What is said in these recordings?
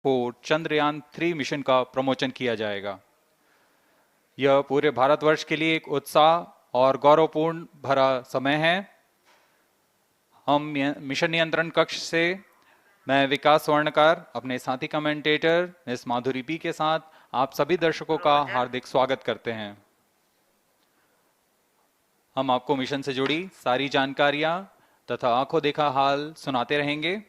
LVM3-M4 Chandrayaan-3 mission का promotion किया जाएगा। यह पूरे भारतवर्ष के लिए एक उत्साह और गौरवपूर्ण भरा समय है। हम मिशन नियंत्रण कक्ष से मैं विकास स्वर्णकार अपने साथी कमेंटेटर मिस माधुरी पी के साथ आप सभी दर्शकों का हार्दिक स्वागत करते हैं। हम आपको मिशन से जुड़ी सारी जानकारियां तथा आंखों देखा हाल सुनाते रहेंगे,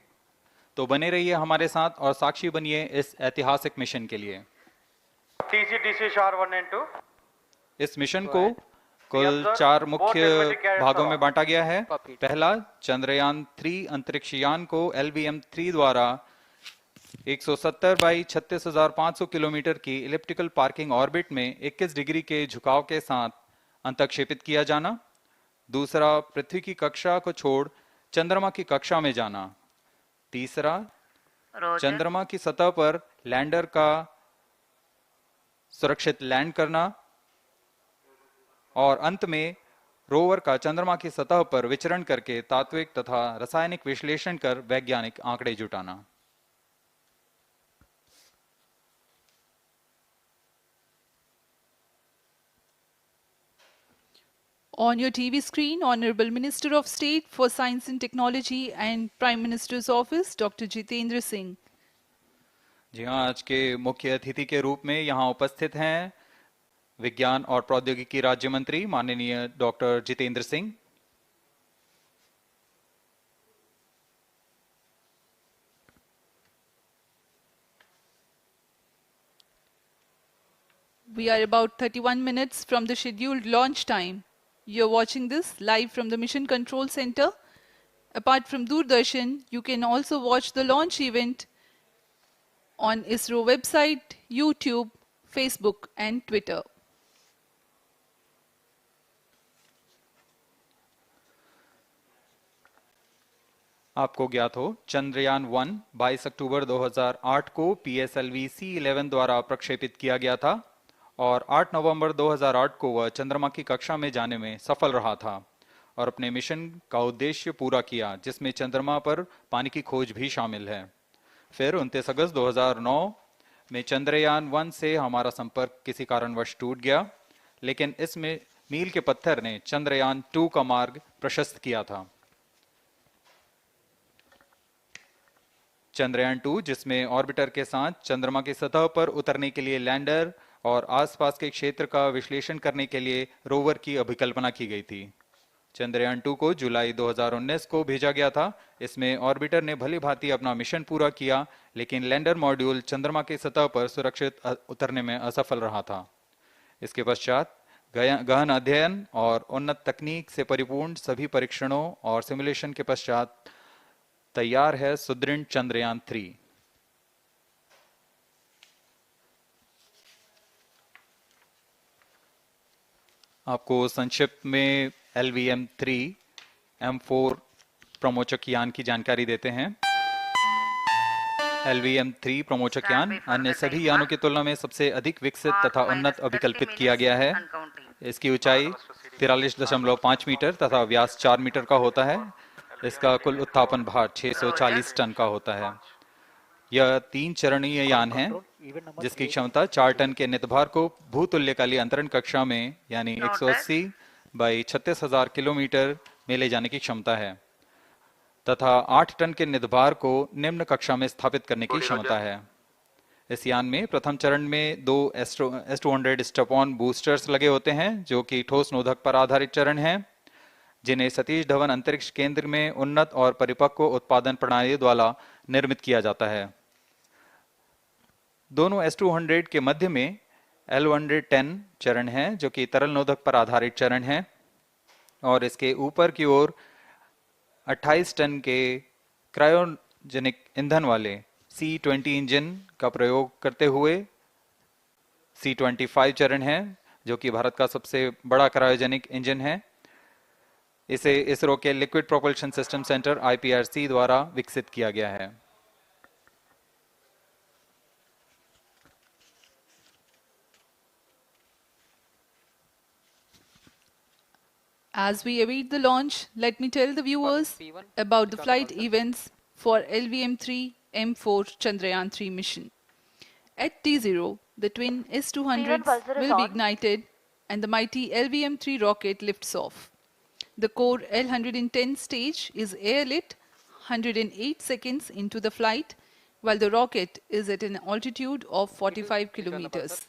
तो बने रहिए हमारे साथ और साक्षी बनिए इस ऐतिहासिक मिशन के लिए। इस मिशन को कुल 4 मुख्य भागों में बांटा गया है। पहला, चंद्रयान-3 अंतरिक्ष यान को LVM-3 द्वारा 170 बाई 36,500 किलोमीटर की इलिप्टिकल पार्किंग ऑर्बिट में 21 डिग्री के झुकाव के साथ अंतक्षेपित किया जाना। दूसरा, पृथ्वी की कक्षा को छोड़ चंद्रमा की कक्षा में जाना। तीसरा, चंद्रमा की सतह पर लैंडर का सुरक्षित लैंड करना। और अंत में रोवर का चंद्रमा की सतह पर विचरण करके तात्विक तथा रासायनिक विश्लेषण कर वैज्ञानिक आंकड़े जुटाना। On your TV screen, Honorable Minister of State for Science and Technology and Prime Minister's Office, Dr. Jitendra Singh. जी हाँ, आज के मुख्य अतिथि के रूप में यहाँ उपस्थित हैं विज्ञान और प्रौद्योगिकी राज्य मंत्री माननीय doctor Jitendra Singh. We are about 31 minutes from the scheduled launch time. You're watching this live from the Mission Control Center. Apart from Doordarshan, you can also watch the launch event on ISRO website, YouTube, Facebook and Twitter. आपको ज्ञात हो, चंद्रयान-1 22 अक्टूबर 2008 को PSLV-C11 द्वारा प्रक्षेपित किया गया था और 8 नवंबर 2008 को वह चंद्रमा की कक्षा में जाने में सफल रहा था और अपने मिशन का उद्देश्य पूरा किया, जिसमें चंद्रमा पर पानी की खोज भी शामिल है। फिर 29 अगस्त 2009 में चंद्रयान-1 से हमारा संपर्क किसी कारणवश टूट गया, लेकिन इसमें मील के पत्थर ने चंद्रयान-2 का मार्ग प्रशस्त किया था। चंद्रयान-2, जिसमें ऑर्बिटर के साथ चंद्रमा की सतह पर उतरने के लिए लैंडर और आसपास के क्षेत्र का विश्लेषण करने के लिए रोवर की अभिकल्पना की गई थी। चंद्रयान-2 को जुलाई 2019 को भेजा गया था। इसमें ऑर्बिटर ने भली भांति अपना मिशन पूरा किया, लेकिन लैंडर मॉड्यूल चंद्रमा की सतह पर सुरक्षित उतरने में असफल रहा था। इसके पश्चात गहन अध्ययन और उन्नत तकनीक से परिपूर्ण सभी परीक्षणों और सिमुलेशन के पश्चात तैयार है सुदृढ़ चंद्रयान-3। आपको संक्षिप्त में LVM3-M4 प्रमोचक यान की जानकारी देते हैं। LVM3 प्रमोचक यान अन्य सभी यानों की तुलना में सबसे अधिक विकसित तथा उन्नत अभिकल्पित किया गया है। इसकी ऊंचाई 43.5 मीटर तथा व्यास 4 मीटर का होता है। इसका कुल उत्थापन भार 640 टन का होता है। यह 3 चरणीय यान है, जिसकी क्षमता 4 टन के नितभार को भूतुल्यकालीय अंतरण कक्षा में यानी 180 बाई 36,000 किलोमीटर में ले जाने की क्षमता है तथा 8 टन के नितभार को निम्न कक्षा में स्थापित करने की क्षमता है। इस यान में प्रथम चरण में 2 S200 स्टेप-ऑन बूस्टर्स लगे होते हैं, जो कि ठोस नोदक पर आधारित चरण हैं, जिन्हें सतीश धवन अंतरिक्ष केंद्र में उन्नत और परिपक्व उत्पादन प्रणाली द्वारा निर्मित किया जाता है। दोनों S200 के मध्य में L110 चरण है, जो कि तरल नोदक पर आधारित चरण है, और इसके ऊपर की ओर 28 टन के क्रायोजेनिक ईंधन वाले C20 इंजन का प्रयोग करते हुए C25 चरण है, जो कि भारत का सबसे बड़ा क्रायोजेनिक इंजन है। इसे इसरो के liquid propulsion system centre IPRC द्वारा विकसित किया गया है। As we await the launch, let me tell the viewers about the flight events for LVM3 LVM3-M4 Chandrayaan-3 mission. At T0, the twin S-200s buzzer is will be on. ignited and the mighty LVM-3 rocket lifts off. The core L-110 stage is airlit 108 seconds into the flight, while the rocket is at an altitude of 45 kilometers.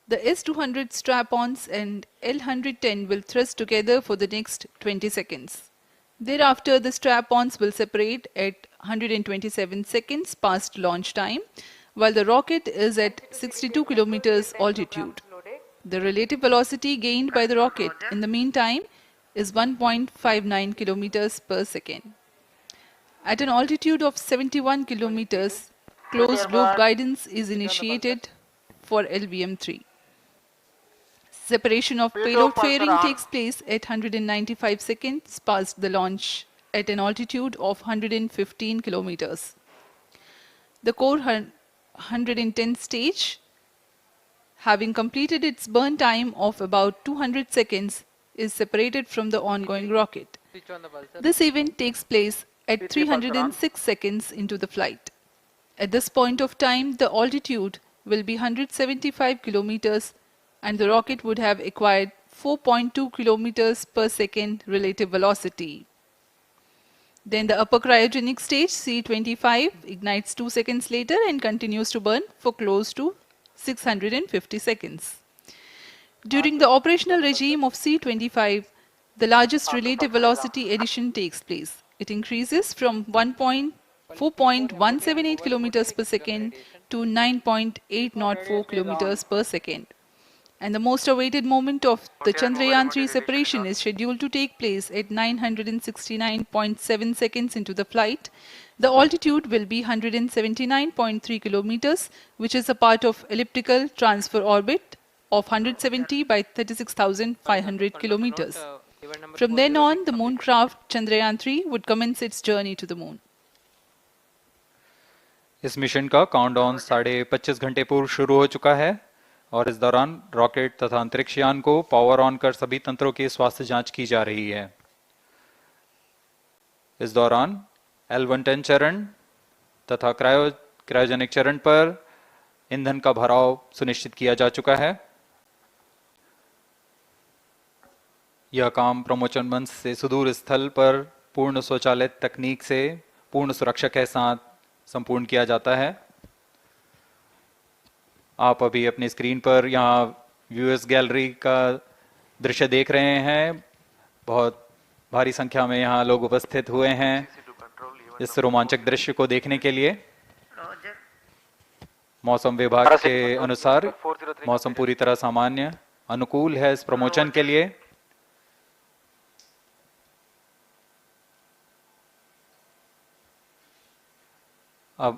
The S-200 strap-ons and L-110 will thrust together for the next 20 seconds. Thereafter, the strap-ons will separate at 127 seconds past launch time, while the rocket is at 62 kilometers altitude. The relative velocity gained by the rocket in the meantime is 1.59 kilometers per second. At an altitude of 71 kilometers, closed loop guidance is initiated for LVM3. Separation of payload fairing takes place at 195 seconds past the launch at an altitude of 115 kilometers. The core 110 stage, having completed its burn time of about 200 seconds, is separated from the ongoing rocket. This event takes place at 306 seconds into the flight. At this point of time, the altitude will be 175 kilometers and the rocket would have acquired 4.2 kilometers per second relative velocity. Then the upper cryogenic stage, C25, ignites 2 seconds later and continues to burn for close to 650 seconds. During the operational regime of C25, the largest relative velocity addition takes place. It increases from 4.178 kilometers per second to 9.804 kilometers per second. And the most awaited moment of the Chandrayaan-3 separation is scheduled to take place at 969.7 seconds into the flight. The altitude will be 179.3 kilometers, which is a part of elliptical transfer orbit of 170 by 36,500 kilometers. From then on, the mooncraft Chandrayaan-3 would commence its journey to the moon. इस mission का countdown 25.5 घंटे पूर्व शुरू हो चुका है और इस दौरान रॉकेट तथा अंतरिक्ष यान को पावर ऑन कर सभी तंत्रों की स्वास्थ्य जांच की जा रही है। इस दौरान L110 चरण तथा क्रायोजेनिक चरण पर ईंधन का भराव सुनिश्चित किया जा चुका है। यह काम प्रमोचन मंच से सुदूर स्थल पर पूर्ण स्वचालित तकनीक से पूर्ण सुरक्षा के साथ संपूर्ण किया जाता है। आप अभी अपनी स्क्रीन पर यहाँ व्यूअर्स गैलरी का दृश्य देख रहे हैं। बहुत भारी संख्या में यहाँ लोग उपस्थित हुए हैं इस रोमांचक दृश्य को देखने के लिए। मौसम विभाग के अनुसार मौसम पूरी तरह सामान्य अनुकूल है इस प्रमोशन के लिए। अब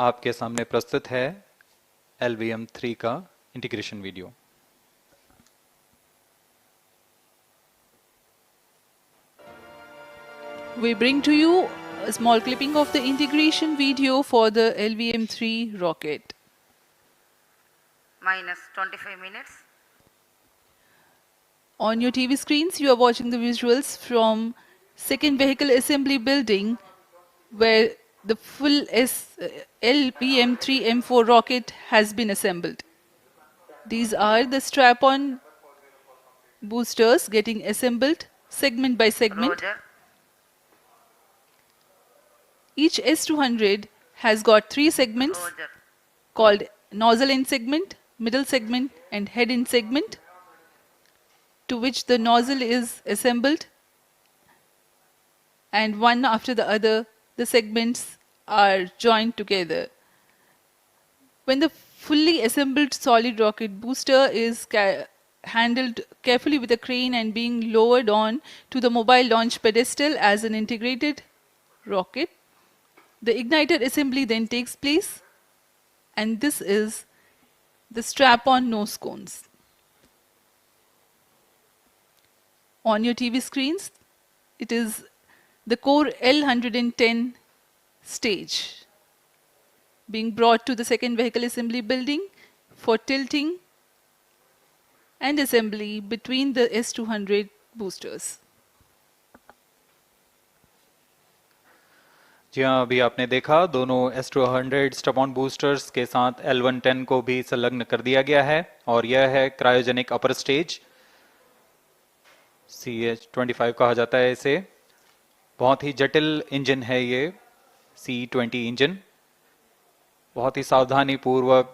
आपके सामने प्रस्तुत है LVM3 का integration video. We bring to you a small clipping of the integration video for the LVM3 rocket. Minus 25 minutes. On your TV screens, you are watching the visuals from second vehicle assembly building where the full LVM3-M4 rocket has been assembled. These are the strap-on boosters getting assembled segment by segment. Roger. Each S200 has got 3 segments Roger. called nozzle end segment, middle segment and head end segment, to which the nozzle is assembled, and one after the other the segments are joined together. When the fully assembled solid rocket booster is handled carefully with a crane and being lowered on to the mobile launch pedestal as an integrated rocket, the igniter assembly then takes place, and this is the strap-on nose cones. On your TV screens, it is the core L110 stage being brought to the second vehicle assembly building for tilting and assembly between the S200 boosters. जी हाँ, अभी आपने देखा दोनों S200 stub-on boosters के साथ L110 को भी संलग्न कर दिया गया है और यह है क्रायोजेनिक अपर स्टेज, CH-25 कहा जाता है इसे। बहुत ही जटिल इंजन है ये C20 इंजन। बहुत ही सावधानी पूर्वक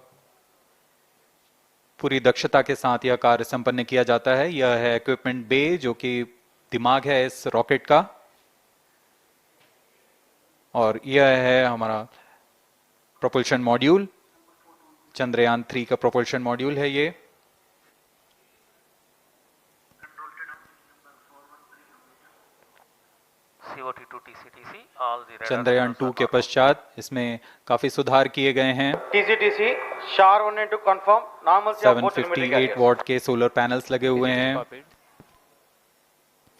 पूरी दक्षता के साथ यह कार्य संपन्न किया जाता है। यह है इक्विपमेंट बे, जो कि दिमाग है इस रॉकेट का, और यह है हमारा प्रोपल्शन मॉड्यूल, चंद्रयान 3 का प्रोपल्शन मॉड्यूल है ये। चंद्रयान 2 के पश्चात इसमें काफी सुधार किए गए हैं। TCTC SHAR 1 to confirm normalcy of both telemetry 758 carriers. What के सोलर पैनल्स लगे हुए हैं,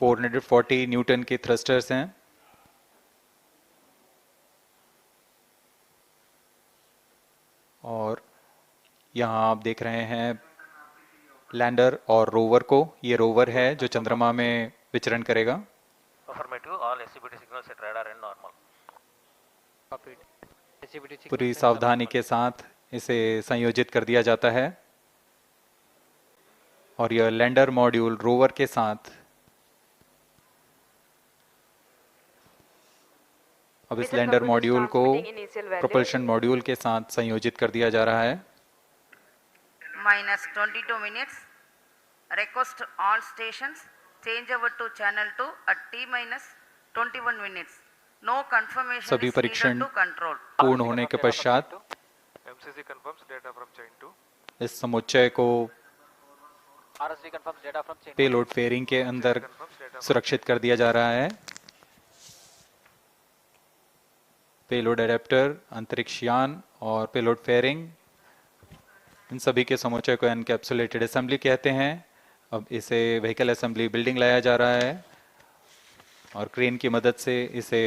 440 न्यूटन के थ्रस्टर्स हैं। और यहाँ आप देख रहे हैं लैंडर और रोवर को। ये रोवर है जो चंद्रमा में विचरण करेगा। पूरी सावधानी के साथ इसे संयोजित कर दिया जाता है और यह लैंडर मॉड्यूल रोवर के साथ अब इस लैंडर मॉड्यूल को प्रोपल्शन मॉड्यूल के साथ संयोजित कर दिया जा रहा है। -22 minutes. Request all stations change over to channel 2 at T-21 minutes. No confirmation सभी is needed परीक्षण to control. पूर्ण होने के पश्चात MCC confirms data from chain 2. इस समुच्चय को RSD confirms data from chain 2. Payload fairing के अंदर सुरक्षित कर दिया जा रहा है। पेलोड एडेप्टर, अंतरिक्ष यान और पेलोड फेयरिंग, इन सभी के समुच्चय को एनकैप्सुलेटेड असेंबली कहते हैं। अब इसे व्हीकल असेंबली बिल्डिंग लाया जा रहा है और क्रेन की मदद से इसे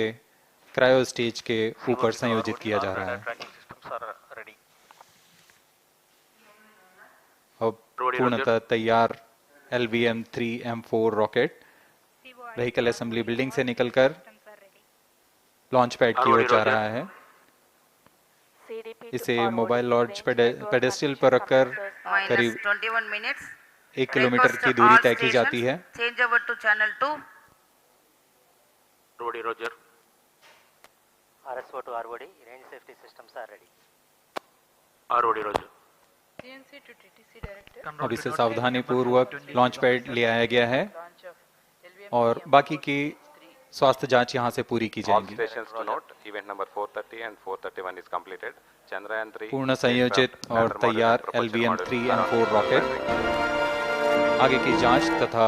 क्रायो स्टेज के ऊपर संयोजित किया जा रहा है। अब पूर्णतः तैयार LVM3-M4 rocket vehicle assembly building से निकलकर लॉन्च पैड की ओर जा रहा है। इसे मोबाइल लॉन्च पेडेस्टल पर रखकर करीब 21 minutes. 1 किलोमीटर की दूरी तय की जाती है। Change over to channel 2. Roger. RSO to ROD, range safety systems are ready. ROD Roger. CNC to TTC director. अब इसे सावधानी पूर्वक लॉन्च पैड ले आया गया है और बाकी की स्वास्थ्य जांच यहां से पूरी की All जाएगी। stations to note, event number 430 and 431 is completed. Chandrayaan 3 पूर्ण संयोजित और तैयार LVM3-M4 रॉकेट आगे की जांच तथा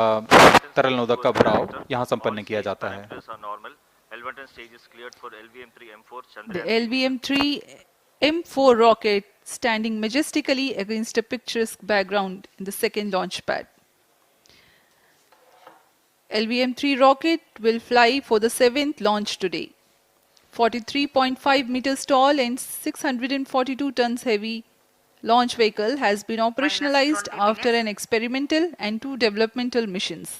तरल नोदक का भराव यहां संपन्न किया जाता है। The LVM3-M4 rocket standing majestically against a picturesque background in the second launch pad. LVM3 rocket will fly for the 7th launch today. 43.5 meters tall and 642 tons heavy launch vehicle has been operationalized after an experimental and 2 developmental missions.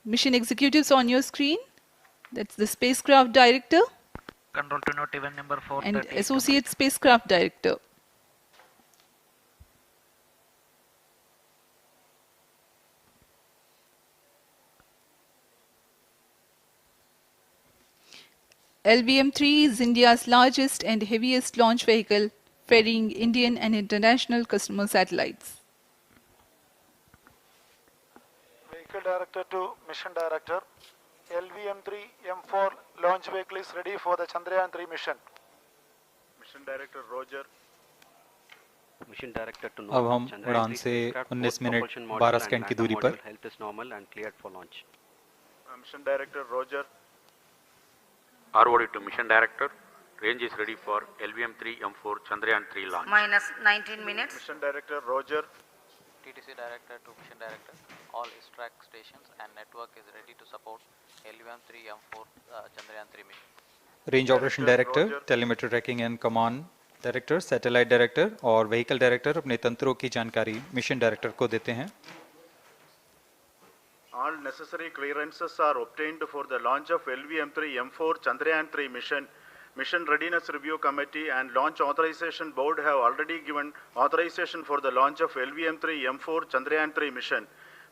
Mission executives on your screen. That's the spacecraft director Control to note, event number 430. and associate spacecraft director. LVM3 is India's largest and heaviest launch vehicle, ferrying Indian and international customer satellites. Vehicle Director to Mission Director. LVM3-M4 launch vehicle is ready for the Chandrayaan-3 mission. Mission Director Roger. Mission Director to अब हम उड़ान से 19 minute 12 second की दूरी पर health is normal and cleared for launch. Mission Director Roger. ROD to Mission Director. Range is ready for LVM3-M4 Chandrayaan-3 launch. -19 minutes. Mission Director Roger. TTC Director to Mission Director. All track stations and network is ready to support LVM3-M4 Chandrayaan-3 mission. Range operation director, telemetry tracking and command director, satellite director और vehicle director अपने तंत्रों की जानकारी mission director को देते हैं। all necessary clearances are obtained for the launch of LVM3-M4 Chandrayaan-3 mission. Mission Readiness Review Committee and Launch Authorization Board have already given authorization for the launch of LVM3-M4 Chandrayaan-3 mission.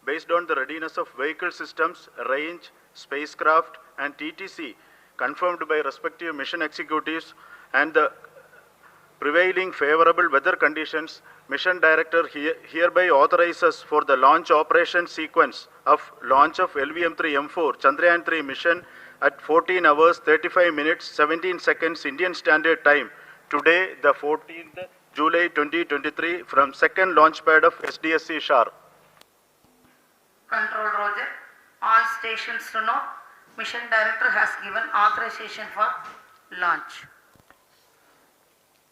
Based on the readiness of vehicle systems, range, spacecraft, and TTC confirmed by respective mission executives and the prevailing favorable weather conditions, Mission Director hereby authorizes for the launch operation sequence of launch of LVM3-M4 Chandrayaan-3 mission at 14 hours 35 minutes 17 seconds Indian Standard Time today, the 14th July 2023, from second launch pad of SDSC Shar. Control Roger. All stations to know, Mission Director has given authorization for launch.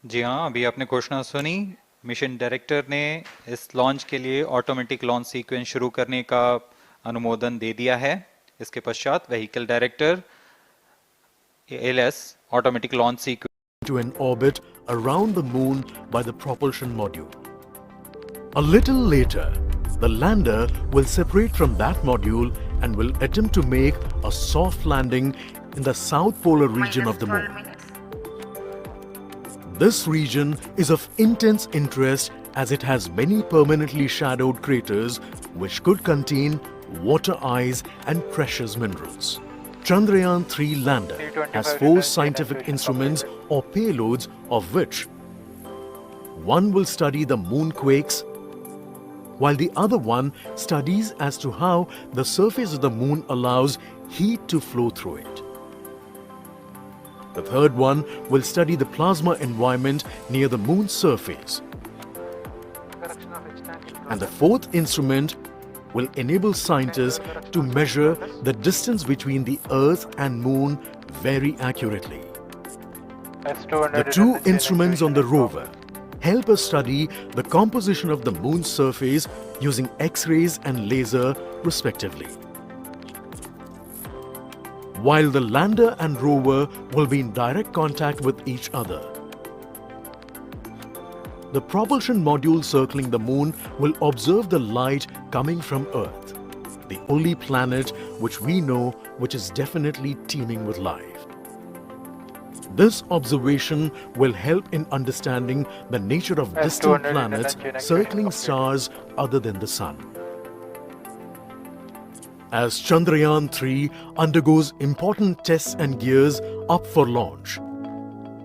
जी हाँ, अभी आपने घोषणा सुनी। Mission director ने इस launch के लिए automatic launch sequence शुरू करने का अनुमोदन दे दिया है। इसके पश्चात vehicle director LS automatic launch sequence to an orbit around the moon by the propulsion module. A little later, the lander will separate from that module and will attempt to make a soft landing in the south polar region of the moon. This region is of intense interest as it has many permanently shadowed craters which could contain water ice and precious minerals. Chandrayaan-3 lander has 4 scientific instruments or payloads, of which one will study the moonquakes, while the other one studies as to how the surface of the moon allows heat to flow through it. The third one will study the plasma environment near the moon's surface. And the fourth instrument will enable scientists to measure the distance between the Earth and Moon very accurately. The 2 instruments on the rover help us study the composition of the Moon's surface using X-rays and laser respectively. While the lander and rover will be in direct contact with each other. The propulsion module circling the Moon will observe the light coming from Earth, the only planet which we know which is definitely teeming with life. This observation will help in understanding the nature of distant planets circling stars other than the Sun. As Chandrayaan-3 undergoes important tests and gears up for launch,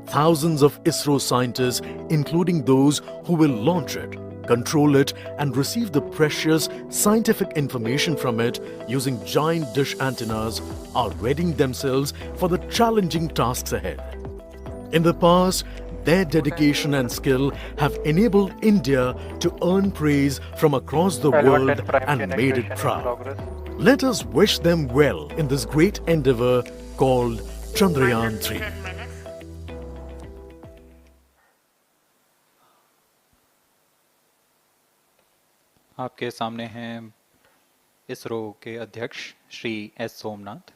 thousands of ISRO scientists, including those who will launch it, control it and receive the precious scientific information from it using giant dish antennas, are readying themselves for the challenging tasks ahead. In the past, their dedication and skill have enabled India to earn praise from across the world and made it proud. Let us wish them well in this great endeavor called Chandrayaan-3. आपके सामने हैं इसरो के अध्यक्ष Shri S Somnath.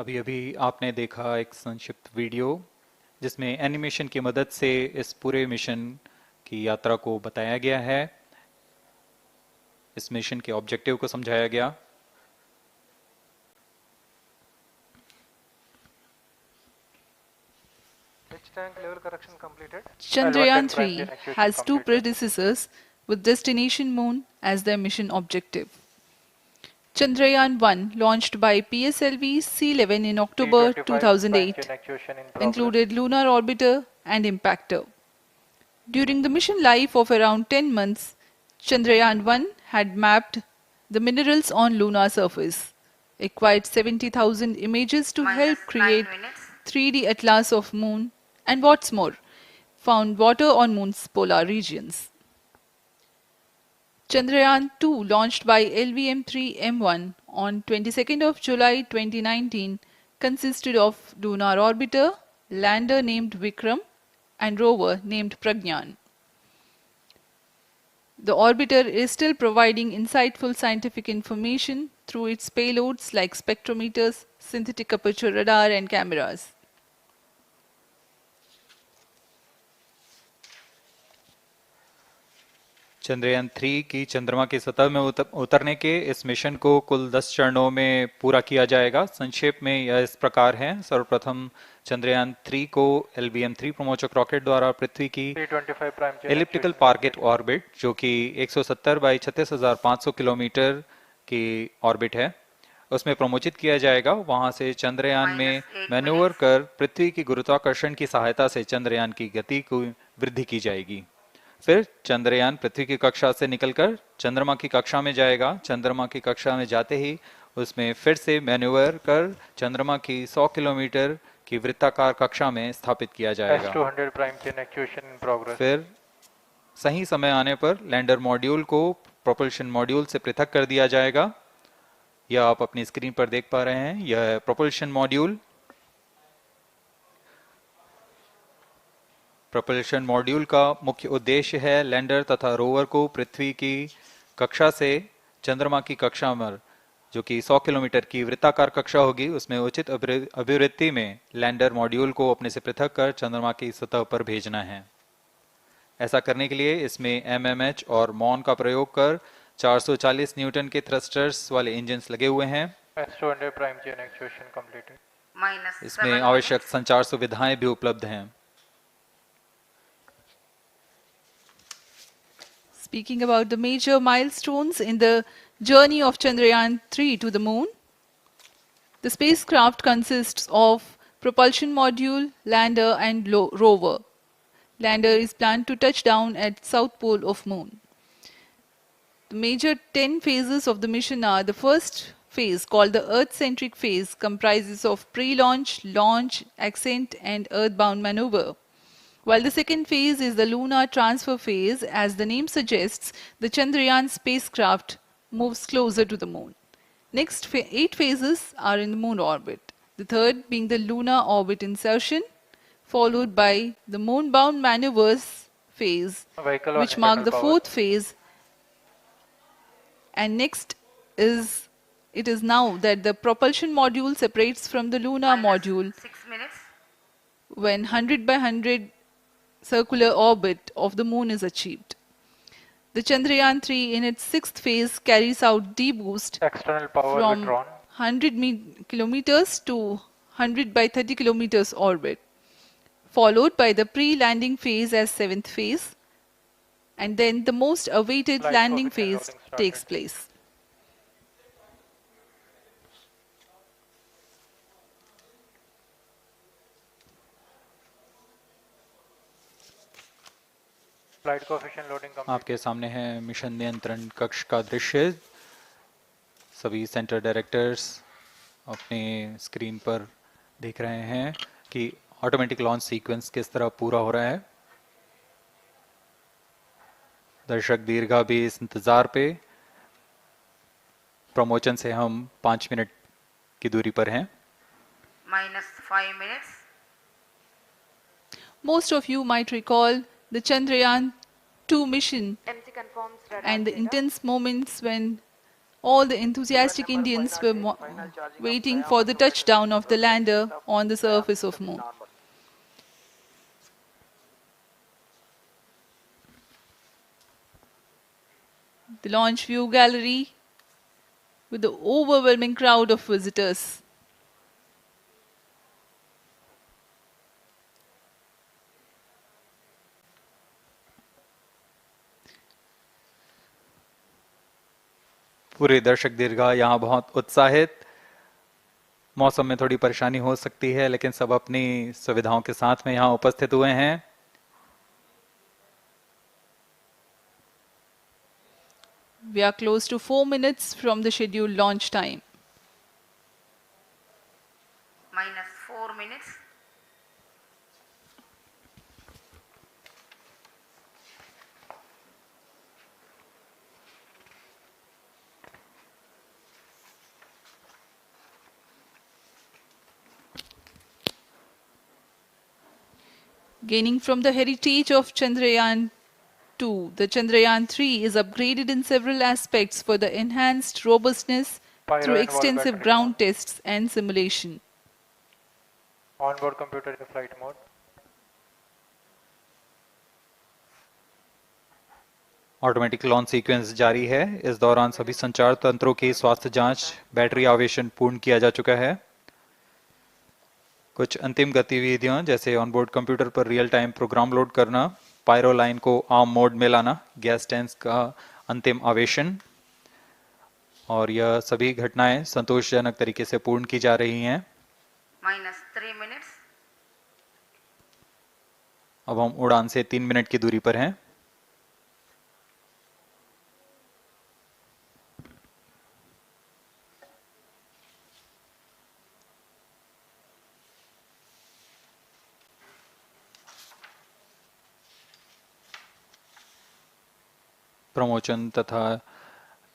अभी अभी आपने देखा एक संक्षिप्त वीडियो जिसमें एनिमेशन की मदद से इस पूरे मिशन की यात्रा को बताया गया है, इस मिशन के ऑब्जेक्टिव को समझाया गया। Chandrayaan-3 has 2 predecessors with destination Moon as their mission objective. Chandrayaan-1, launched by PSLV C11 in October 2008, included lunar orbiter and impactor. During the mission life of around 10 months, Chandrayaan-1 had mapped the minerals on lunar surface, acquired 70,000 images to help create 3D atlas of Moon, and what's more, found water on Moon's polar regions. Chandrayaan-2, launched by LVM3-M1 on 22nd of July 2019, consisted of lunar orbiter, lander named Vikram, and rover named Pragyan. The orbiter is still providing insightful scientific information through its payloads like spectrometers, synthetic aperture radar, and cameras. Chandrayaan 3 की चंद्रमा की सतह में उतरने के इस mission को कुल 10 चरणों में पूरा किया जाएगा। संक्षेप में यह इस प्रकार है। सर्वप्रथम चंद्रयान 3 को LVM3 प्रमोचक रॉकेट द्वारा पृथ्वी की एलिप्टिकल टारगेट ऑर्बिट, जो कि 170 बाई 36,500 किलोमीटर की ऑर्बिट है, उसमें प्रमोचित किया जाएगा। वहां से चंद्रयान में मैन्यूवर कर पृथ्वी की गुरुत्वाकर्षण की सहायता से चंद्रयान की गति को वृद्धि की जाएगी। फिर चंद्रयान पृथ्वी की कक्षा से निकलकर चंद्रमा की कक्षा में जाएगा। चंद्रमा की कक्षा में जाते ही उसमें फिर से मैन्यूवर कर चंद्रमा की 100 किलोमीटर की वृत्ताकार कक्षा में स्थापित किया जाएगा। फिर सही समय आने पर लैंडर मॉड्यूल को प्रोपल्शन मॉड्यूल से पृथक कर दिया जाएगा। यह आप अपनी स्क्रीन पर देख पा रहे हैं। यह प्रोपल्शन मॉड्यूल। प्रोपल्शन मॉड्यूल का मुख्य उद्देश्य है लैंडर तथा रोवर को पृथ्वी की कक्षा से चंद्रमा की कक्षा में, जो कि 100 किलोमीटर की वृत्ताकार कक्षा होगी, उसमें उचित अभिवृत्ति में लैंडर मॉड्यूल को अपने से पृथक कर चंद्रमा की सतह पर भेजना है। ऐसा करने के लिए इसमें MMH और मॉन का प्रयोग कर 440 न्यूटन के थ्रस्टर्स वाले इंजन्स लगे हुए हैं। इसमें आवश्यक संचार सुविधाएं भी उपलब्ध हैं। Speaking about the major milestones in the journey of Chandrayaan-3 to the moon, the spacecraft consists of propulsion module, lander and rover. Lander is planned to touch down at south pole of moon. The major 10 phases of the mission are: the first phase, called the Earth-centric phase, comprises of pre-launch, launch, ascent and earthbound maneuver. While the second phase is the lunar transfer phase, as the name suggests, the Chandrayaan spacecraft moves closer to the moon. Next 8 phases are in the moon orbit, the third being the lunar orbit insertion, followed by the moon-bound maneuvers phase, which mark the fourth phase. And next is, it is now that the propulsion module separates from the lunar module 6 minutes. when 100 by 100 circular orbit of the moon is achieved. The Chandrayaan-3 in its sixth phase carries out D-boost from 100 kilometers to 100 by 30 kilometers orbit, followed by the pre-landing phase as seventh phase, and then the most awaited landing phase takes place. आपके सामने है mission नियंत्रण कक्ष का दृश्य। सभी centre directors अपने screen पर देख रहे हैं कि ऑटोमेटिक लॉन्च सीक्वेंस किस तरह पूरा हो रहा है। दर्शक दीर्घा भी इस इंतजार पे। प्रमोशन से हम 5 मिनट की दूरी पर हैं। -5 minutes. Most of you might recall the Chandrayaan-2 mission and the intense moments when all the enthusiastic Indians were waiting for the touchdown of the lander on the surface of moon. The launch view gallery with the overwhelming crowd of visitors. पूरे दर्शक दीर्घा यहाँ बहुत उत्साहित। मौसम में थोड़ी परेशानी हो सकती है, लेकिन सब अपनी सुविधाओं के साथ में यहाँ उपस्थित हुए हैं। We are close to 4 minutes from the scheduled launch time. -4 minutes. Gaining from the heritage of Chandrayaan-2, the Chandrayaan-3 is upgraded in several aspects for the enhanced robustness through extensive ground tests and simulation. Onboard computer in flight mode. Automatic launch sequence जारी है। इस दौरान सभी संचार तंत्रों की स्वास्थ्य जांच, बैटरी आवेशन पूर्ण किया जा चुका है। कुछ अंतिम गतिविधियां जैसे ऑनबोर्ड कंप्यूटर पर रियल टाइम प्रोग्राम लोड करना, पायरो लाइन को आर्म मोड में लाना, गैस टैंक्स का अंतिम आवेशन, और यह सभी घटनाएं संतोषजनक तरीके से पूर्ण की जा रही हैं। -3 minutes. अब हम उड़ान से 3 मिनट की दूरी पर हैं। प्रमोशन तथा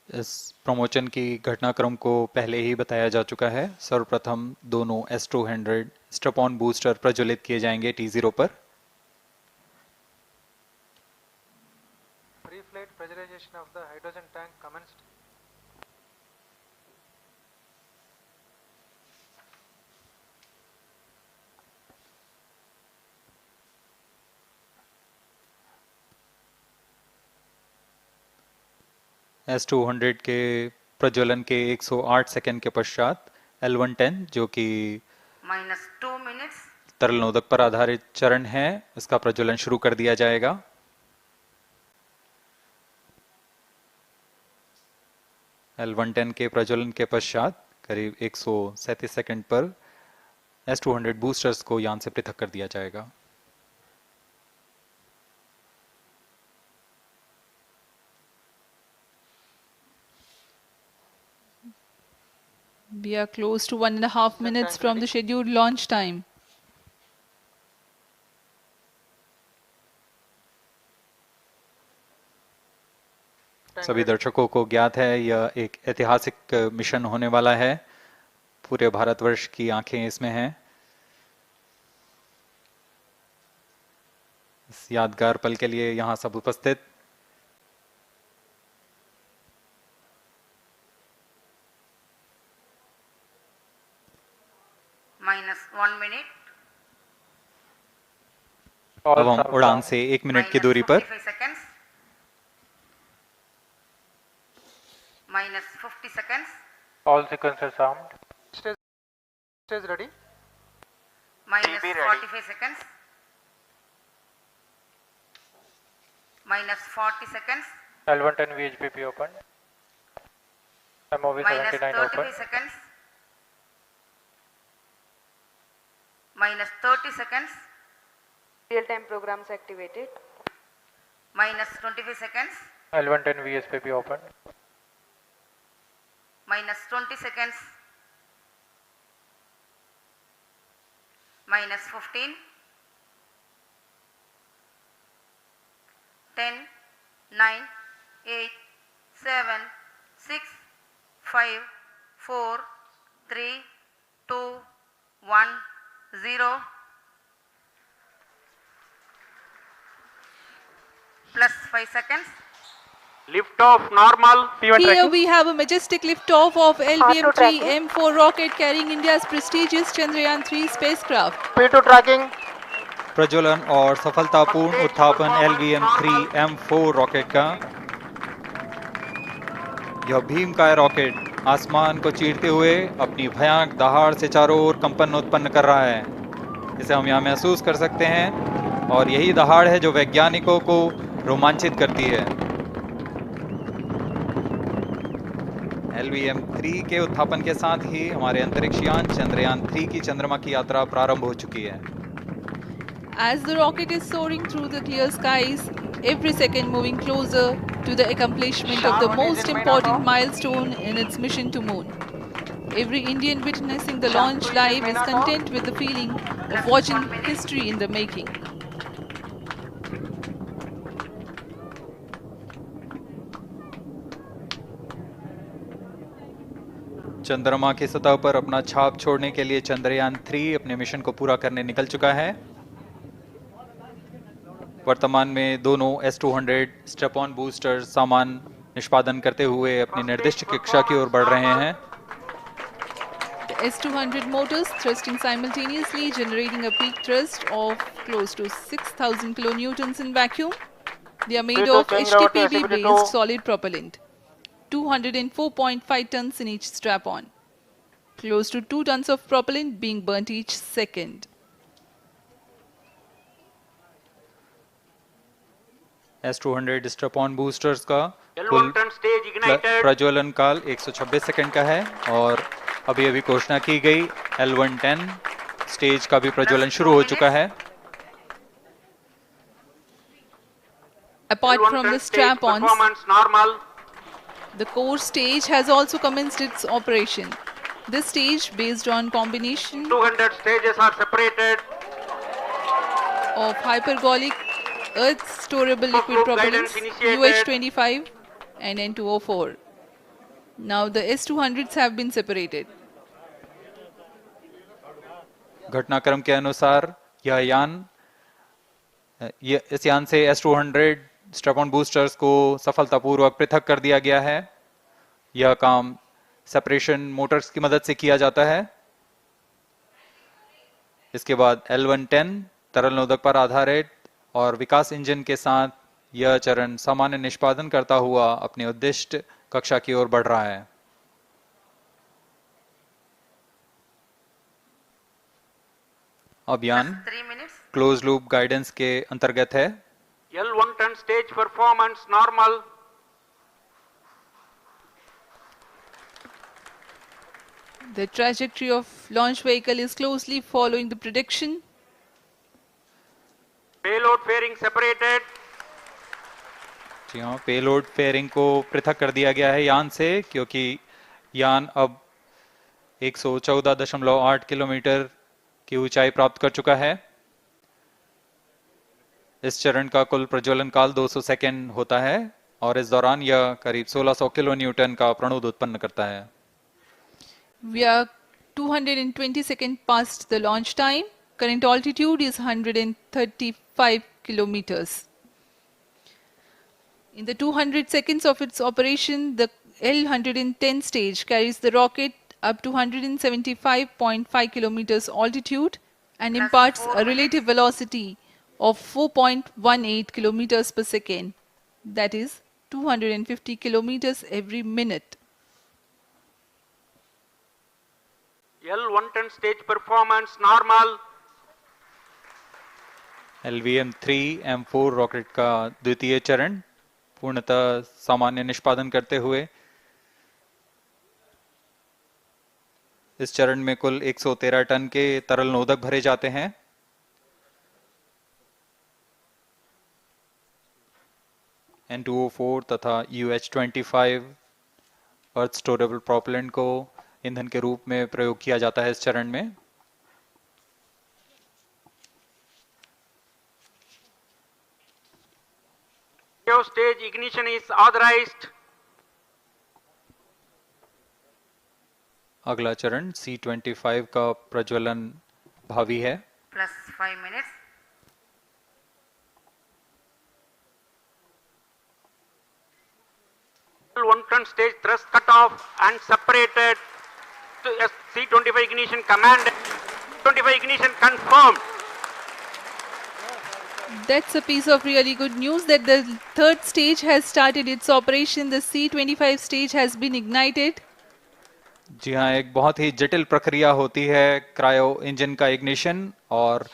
इस प्रमोशन की घटनाक्रम को पहले ही बताया जा चुका है। सर्वप्रथम दोनों S200 स्ट्रैप-ऑन बूस्टर प्रज्वलित किए जाएंगे T0 पर। Pre-flight pressurization of the hydrogen tank commenced. S200 के प्रज्वलन के 108 सेकंड के पश्चात L110 जो कि -2 minutes. तरल नोदक पर आधारित चरण है, इसका प्रज्वलन शुरू कर दिया जाएगा। L110 के प्रज्वलन के पश्चात करीब 137 सेकंड पर S200 बूस्टर्स को यान से पृथक कर दिया जाएगा। We are close to 1.5 minutes from the scheduled launch time. सभी दर्शकों को ज्ञात है यह एक ऐतिहासिक मिशन होने वाला है। पूरे भारतवर्ष की आंखें इसमें हैं। इस यादगार पल के लिए यहाँ सब उपस्थित -1 minute. अब हम उड़ान से 1 मिनट की दूरी पर -55 seconds. -50 seconds. All sequences armed. Stage ready. -45 seconds. -40 seconds. L110 VHPP open. MOV 79 open. -33 seconds. -30 seconds. Real-time programs activated. -25 seconds. L110 VSPP open. -20 seconds. -15. 10, 9, 8, 7, 6, 5, 4, 3, 2, 1, 0. Plus 5 seconds. Lift off normal. Here we have a majestic liftoff of LVM3-M4 rocket carrying India's prestigious Chandrayaan-3 spacecraft. P2 tracking. प्रज्वलन और सफलतापूर्ण उत्थापन LVM3-M4 rocket का। यह भीमकाय rocket आसमान को चीरते हुए अपनी भयानक दहाड़ से चारों ओर कंपन उत्पन्न कर रहा है। इसे हम यहाँ महसूस कर सकते हैं और यही दहाड़ है जो वैज्ञानिकों को रोमांचित करती है। LVM3 के उत्थापन के साथ ही हमारे अंतरिक्ष यान चंद्रयान-3 की चंद्रमा की यात्रा प्रारंभ हो चुकी है। As the rocket is soaring through the clear skies, every second moving closer to the accomplishment of the most important milestone in its mission to moon. Every Indian witnessing the launch live is content with the feeling of watching history in the making. चंद्रमा की सतह पर अपना छाप छोड़ने के लिए चंद्रयान-3 अपने मिशन को पूरा करने निकल चुका है। वर्तमान में दोनों S200 स्ट्रैप-ऑन बूस्टर सामान निष्पादन करते हुए अपनी निर्दिष्ट कक्षा की ओर बढ़ रहे हैं। The S200 motors thrusting simultaneously, generating a peak thrust of close to 6,000 kilonewtons in vacuum. They are made Please of change over to HTPB SCBD2. based solid propellant. 204.5 tons in each strap-on. Close to 2 tons of propellant being burnt each second. S200 strap-on boosters का L1 turn stage ignited. प्रज्वलन काल 126 second का है और अभी अभी घोषणा की गई L110 स्टेज का भी प्रज्वलन शुरू हो चुका है। Apart L1 from turn the stage strap-ons, performance normal. the core stage has also commenced its operation. This stage, based on combination 200 stages are separated. of hypergolic earth storable liquid Group propellants guidance initiated. UH25 and N204. Now the S200s have been separated. घटनाक्रम के अनुसार इस यान से S200 strap-on boosters को सफलतापूर्वक पृथक कर दिया गया है। यह काम सेपरेशन मोटर्स की मदद से किया जाता है। इसके बाद L110 तरल नोदक पर आधारित और विकास इंजन के साथ यह चरण सामान्य निष्पादन करता हुआ अपने उद्दिष्ट कक्षा की ओर बढ़ रहा है। अभियान 3 minutes. क्लोज लूप गाइडेंस के अंतर्गत है। L1 turn stage performance normal. The trajectory of launch vehicle is closely following the prediction. Payload fairing separated. जी हाँ, पेलोड फेयरिंग को पृथक कर दिया गया है यान से, क्योंकि यान अब 114.8 किलोमीटर की ऊंचाई प्राप्त कर चुका है। इस चरण का कुल प्रज्वलन काल 200 सेकेंड होता है और इस दौरान यह करीब 1600 किलो न्यूटन का प्रणोद उत्पन्न करता है। We are 220 seconds past the launch time. Current altitude is 135 kilometers. In the 200 seconds of its operation, the L110 stage carries the rocket up to 175.5 kilometers altitude and imparts a relative velocity of 4.18 kilometers per second. That is 250 kilometers every minute. L1 turn stage performance normal. LVM3-M4 rocket का द्वितीय चरण पूर्णतः सामान्य निष्पादन करते हुए इस चरण में कुल 113 टन के तरल नोदक भरे जाते हैं। N204 तथा UH25 अर्थ स्टोरेबल प्रोपेलेंट को ईंधन के रूप में प्रयोग किया जाता है इस चरण में। Stage ignition is authorized. अगला चरण C25 का प्रज्वलन भावी है। Plus 5 minutes. L1 turn stage thrust cut off and separated. To C25 ignition command. 25 ignition confirmed. That's a piece of really good news that the third stage has started its operation. The C25 stage has been ignited. जी हाँ, एक बहुत ही जटिल प्रक्रिया होती है cryo engine का ignition और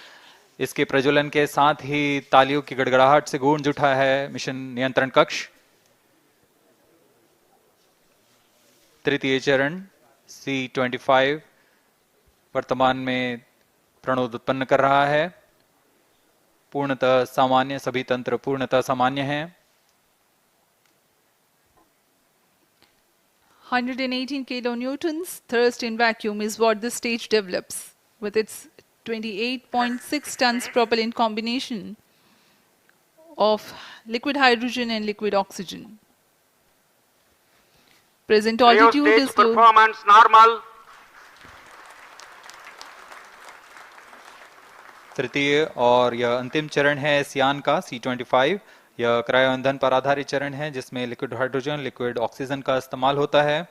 इसके प्रज्वलन के साथ ही तालियों की गड़गड़ाहट से गूंज उठा है मिशन नियंत्रण कक्ष। तृतीय चरण C25 वर्तमान में प्रणोद उत्पन्न कर रहा है। पूर्णतः सामान्य, सभी तंत्र पूर्णतः सामान्य हैं। 118 kilonewtons thrust in vacuum is what the stage develops with its 28.6 tons propellant combination of liquid hydrogen and liquid oxygen. Present altitude stage is close. performance normal. तृतीय और यह अंतिम चरण है इस यान का C25। यह क्रायो ईंधन पर आधारित चरण है जिसमें लिक्विड हाइड्रोजन, लिक्विड ऑक्सीजन का इस्तेमाल होता है।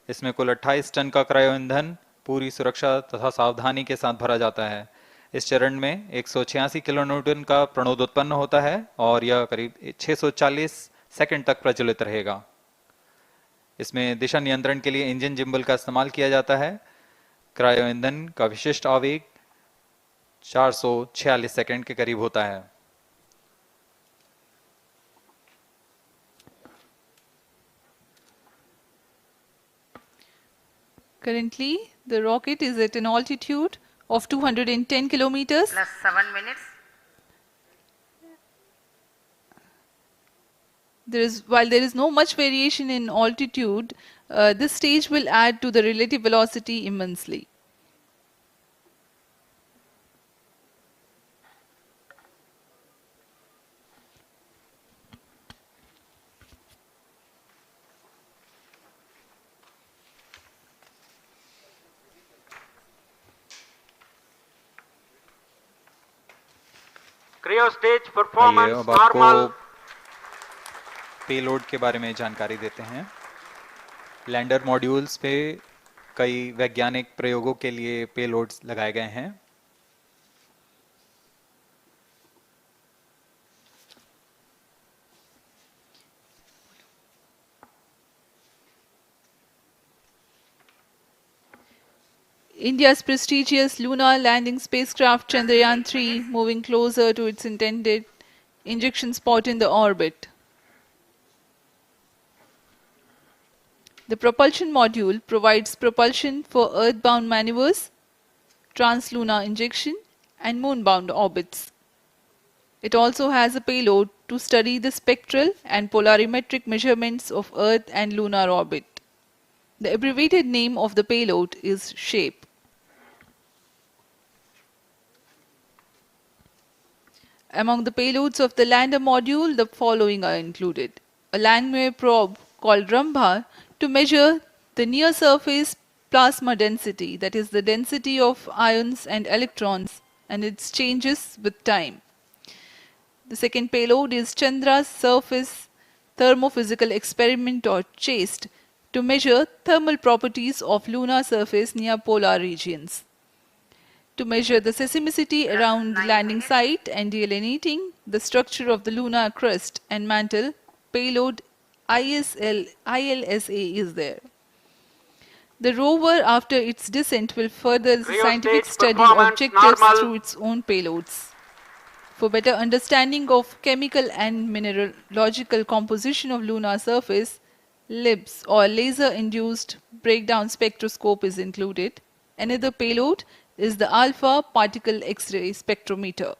इसमें कुल 28 टन का क्रायो ईंधन पूरी सुरक्षा तथा सावधानी के साथ भरा जाता है। इस चरण में 186 किलोन्यूटन का प्रणोद उत्पन्न होता है और यह करीब 640 सेकंड तक प्रज्वलित रहेगा। इसमें दिशा नियंत्रण के लिए इंजन जिम्बल का इस्तेमाल किया जाता है। क्रायो ईंधन का विशिष्ट आवेग 446 सेकंड के करीब होता है। Currently, the rocket is at an altitude of 210 kilometers. Plus 7 minutes. While there is no much variation in altitude, this stage will add to the relative velocity immensely. Cryo stage आइए performance अब आपको normal. Payload के बारे में जानकारी देते हैं। Lander modules पे कई वैज्ञानिक प्रयोगों के लिए पेलोड्स लगाए गए हैं। India's prestigious lunar landing spacecraft Chandrayaan-3 moving closer to its intended injection spot in the orbit. The propulsion module provides propulsion for earthbound maneuvers, translunar injection, and moonbound orbits. It also has a payload to study the spectral and polarimetric measurements of Earth and lunar orbit. The abbreviated name of the payload is SHAPE. Among the payloads of the lander module, the following are included. A Langmuir probe called Rambha to measure the near-surface plasma density, that is the density of ions and electrons, and its changes with time. The second payload is Chandra's Surface Thermophysical Experiment or CHAST to measure thermal properties of lunar surface near polar regions. To measure the seismicity around the landing site and delineating the structure of the lunar crust and mantle, payload ILSA is there. The rover, after its descent, will further the scientific study objectives through its own payloads. For better understanding of chemical and mineralogical composition of lunar surface, LIBS or laser-induced breakdown spectroscope is included. Another payload is the alpha particle X-ray spectrometer.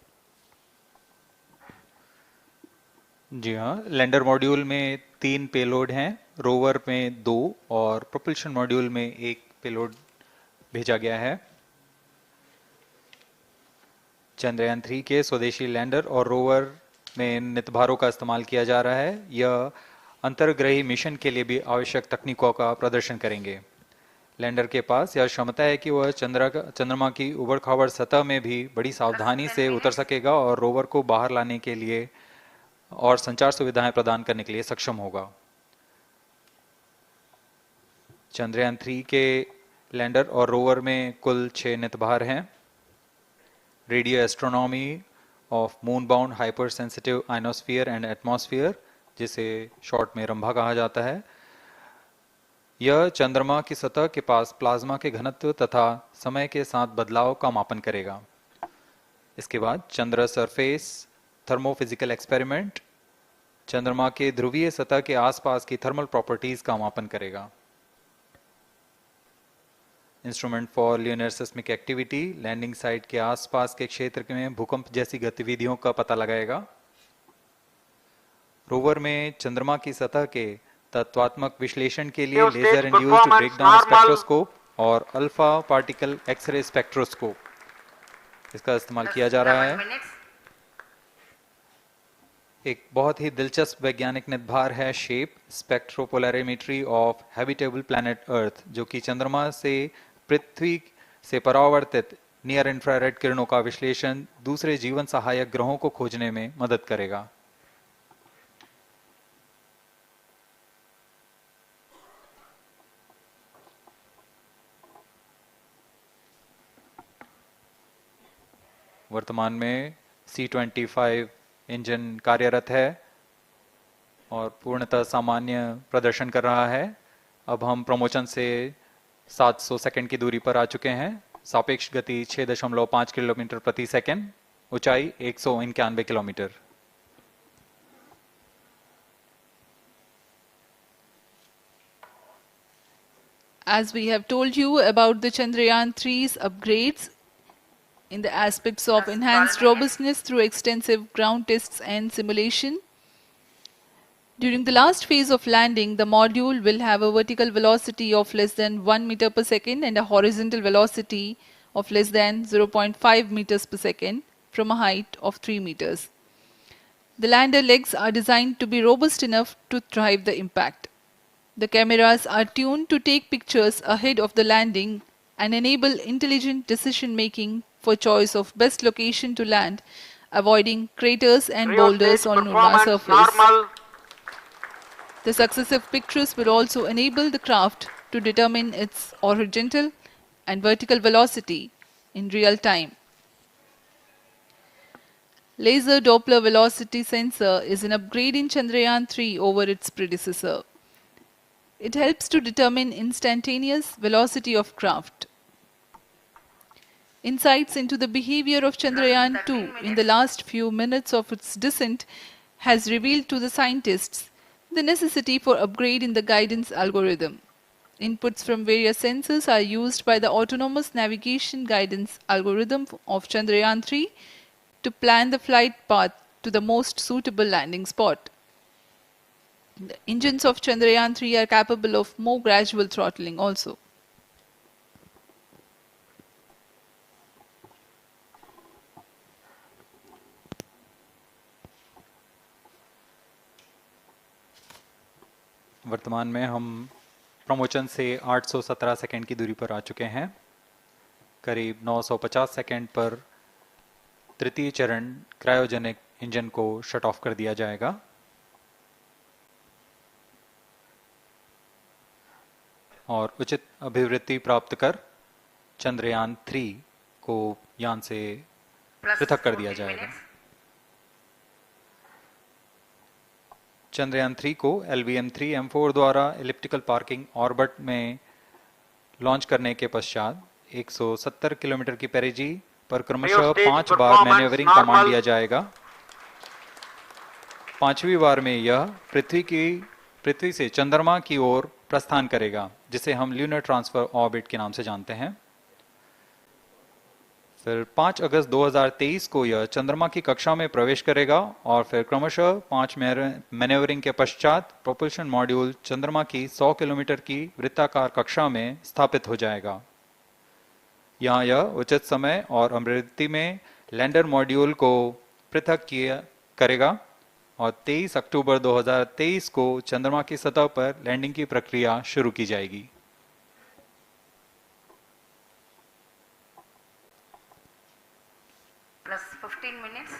जी हाँ, lander module में 3 payload हैं, rover में 2 और propulsion module में 1 payload भेजा गया है। चंद्रयान 3 के स्वदेशी लैंडर और रोवर में नितभारों का इस्तेमाल किया जा रहा है। यह अंतर्ग्रही मिशन के लिए भी आवश्यक तकनीकों का प्रदर्शन करेंगे। लैंडर के पास यह क्षमता है कि वह चंद्रमा की उबड़-खाबड़ सतह में भी बड़ी सावधानी से उतर सकेगा और रोवर को बाहर लाने के लिए और संचार सुविधाएं प्रदान करने के लिए सक्षम होगा। चंद्रयान 3 के लैंडर और रोवर में कुल 6 नितभार हैं। Radio astronomy of moon bound hyper sensitive ionosphere and atmosphere, जिसे शॉर्ट में रंभा कहा जाता है, यह चंद्रमा की सतह के पास प्लाज्मा के घनत्व तथा समय के साथ बदलाव का मापन करेगा। इसके बाद चंद्र सरफेस थर्मोफिजिकल एक्सपेरिमेंट चंद्रमा के ध्रुवीय सतह के आसपास की थर्मल प्रॉपर्टीज का मापन करेगा। Instrument for lunar seismic activity landing site के आसपास के क्षेत्र में भूकंप जैसी गतिविधियों का पता लगाएगा। रोवर में चंद्रमा की सतह के तत्वात्मक विश्लेषण के लिए लेजर इंड्यूस्ड ब्रेकडाउन स्पेक्ट्रोस्कोप और अल्फा पार्टिकल एक्सरे स्पेक्ट्रोस्कोप इसका इस्तेमाल किया जा रहा है। एक बहुत ही दिलचस्प वैज्ञानिक नितभार है shape स्पेक्ट्रोपोलैरिमेट्री of habitable planet earth, जो कि चंद्रमा से पृथ्वी से परावर्तित नियर इंफ्रारेड किरणों का विश्लेषण दूसरे जीवन सहायक ग्रहों को खोजने में मदद करेगा। वर्तमान में C-25 इंजन कार्यरत है और पूर्णतः सामान्य प्रदर्शन कर रहा है। अब हम प्रमोशन से 700 सेकंड की दूरी पर आ चुके हैं। सापेक्ष गति 6.5 किलोमीटर प्रति सेकंड, ऊंचाई 191 kilometre. As we have told you about the Chandrayaan-3's upgrades in the aspects of enhanced robustness through extensive ground tests and simulation, during the last phase of landing, the module will have a vertical velocity of less than 1 meter per second and a horizontal velocity of less than 0.5 meters per second from a height of 3 meters. The lander legs are designed to be robust enough to drive the impact. The cameras are tuned to take pictures ahead of the landing and enable intelligent decision making for choice of best location to land, avoiding craters and boulders on lunar surface. The successive pictures will also enable the craft to determine its horizontal and vertical velocity in real time. Laser Doppler velocity sensor is an upgrade in Chandrayaan-3 over its predecessor. It helps to determine instantaneous velocity of craft. Insights into the behavior of Chandrayaan-2 in the last few minutes of its descent has revealed to the scientists the necessity for upgrade in the guidance algorithm. Inputs from various sensors are used by the autonomous navigation guidance algorithm of Chandrayaan-3 to plan the flight path to the most suitable landing spot. The engines of Chandrayaan-3 are capable of more gradual throttling also. वर्तमान में हम promotion से 817 second की दूरी पर आ चुके हैं। करीब 950 सेकंड पर तृतीय चरण क्रायोजेनिक इंजन को शट ऑफ कर दिया जाएगा और उचित अभिवृद्धि प्राप्त कर चंद्रयान-3 को यान से पृथक कर दिया जाएगा। चंद्रयान-3 को LVM3-M4 द्वारा एलिप्टिकल पार्किंग ऑर्बिट में लॉन्च करने के पश्चात 170 किलोमीटर की पेरिजी पर क्रमशः 5 बार मैन्यूवरिंग कमांड दिया जाएगा। 5वीं बार में यह पृथ्वी से चंद्रमा की ओर प्रस्थान करेगा, जिसे हम ल्यूनर ट्रांसफर ऑर्बिट के नाम से जानते हैं। फिर 5 अगस्त 2023 को यह चंद्रमा की कक्षा में प्रवेश करेगा और फिर क्रमशः 5 मैन्यूवरिंग के पश्चात प्रोपल्शन मॉड्यूल चंद्रमा की 100 किलोमीटर की वृत्ताकार कक्षा में स्थापित हो जाएगा। यहाँ यह उचित समय और अभिवृद्धि में लैंडर मॉड्यूल को पृथक करेगा और 23 अक्टूबर 2023 को चंद्रमा की सतह पर लैंडिंग की प्रक्रिया शुरू की जाएगी। Plus 15 minutes.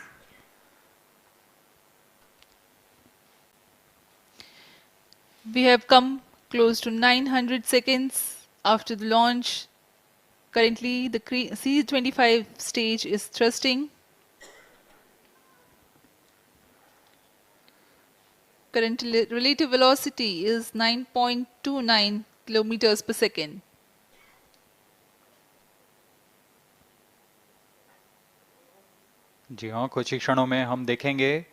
We have come close to 900 seconds after the launch. Currently, the C-25 stage is thrusting. Current relative velocity is 9.29 kilometers per second. जी हाँ, कुछ ही क्षणों में हम देखेंगे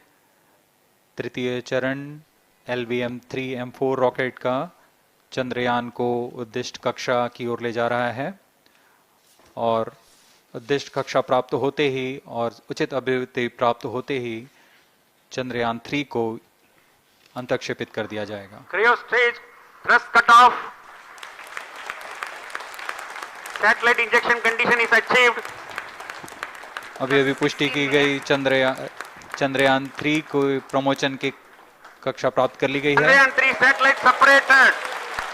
तृतीय चरण LVM3-M4 रॉकेट का चंद्रयान को उद्दिष्ट कक्षा की ओर ले जा रहा है और उद्दिष्ट कक्षा प्राप्त होते ही और उचित अभिवृद्धि प्राप्त होते ही चंद्रयान-3 को अंतक्षेपित कर दिया जाएगा। Cryo stage thrust cutoff. Satellite injection condition is achieved. अभी पुष्टि की गई चंद्रयान-3 को प्रमोशन की कक्षा प्राप्त कर ली गई है। Chandrayaan-3 satellite separated.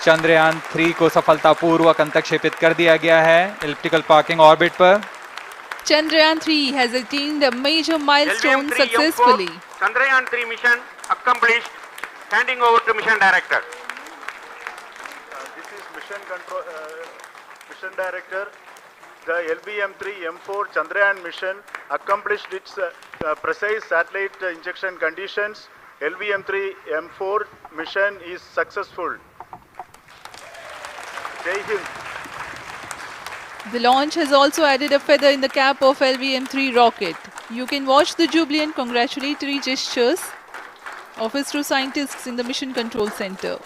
चंद्रयान-3 को सफलतापूर्वक अंतक्षेपित कर दिया गया है एलिप्टिकल पार्किंग ऑर्बिट पर। Chandrayaan-3 has attained a major milestone successfully. Chandrayaan-3 mission accomplished. Handing over to mission director. This is mission director. The LVM3-M4 Chandrayaan mission accomplished its precise satellite injection conditions. LVM3-M4 mission is successful. Jai Hind. The launch has also added a feather in the cap of LVM3 rocket. You can watch the jubilant congratulatory gestures of ISRO scientists in the Mission Control Center.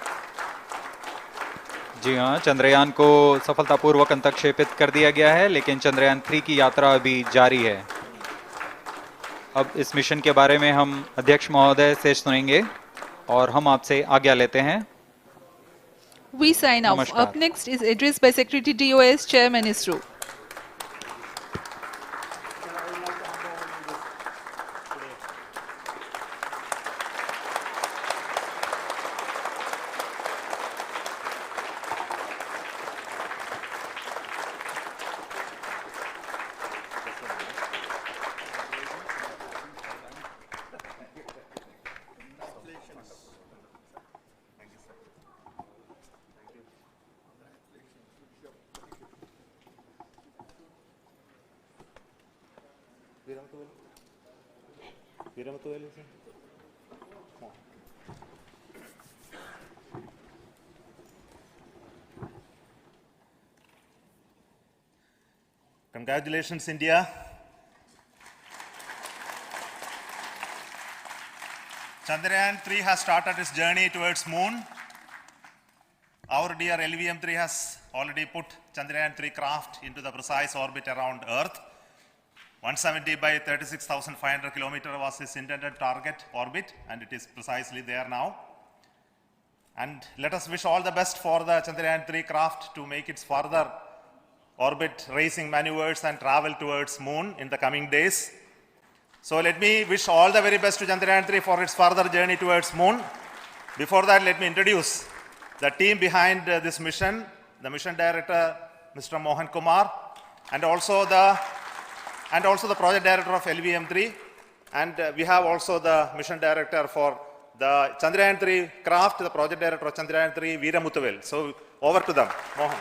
जी हाँ, चंद्रयान को सफलतापूर्वक अंतक्षेपित कर दिया गया है, लेकिन चंद्रयान 3 की यात्रा अभी जारी है। अब इस मिशन के बारे में हम अध्यक्ष महोदय से सुनेंगे और हम आपसे आज्ञा लेते हैं। We sign off. नमस्कार। Up next is address by Secretary DOS, Chairman ISRO. Congratulations, India. Chandrayaan-3 has started its journey towards moon. Our dear LVM-3 has already put Chandrayaan-3 craft into the precise orbit around Earth. 170 by 36,500 kilometers was its intended target orbit, and it is precisely there now. And let us wish all the best for the Chandrayaan-3 craft to make its further orbit racing maneuvers and travel towards moon in the coming days. So let me wish all the very best to Chandrayaan-3 for its further journey towards moon. Before that, let me introduce the team behind this mission, the mission director, Mr. Mohan Kumar, and also the project director of LVM3, and we have also the mission director for the Chandrayaan-3 craft, the project director of Chandrayaan-3, Veera Muthuvel. So over to them, Mohan.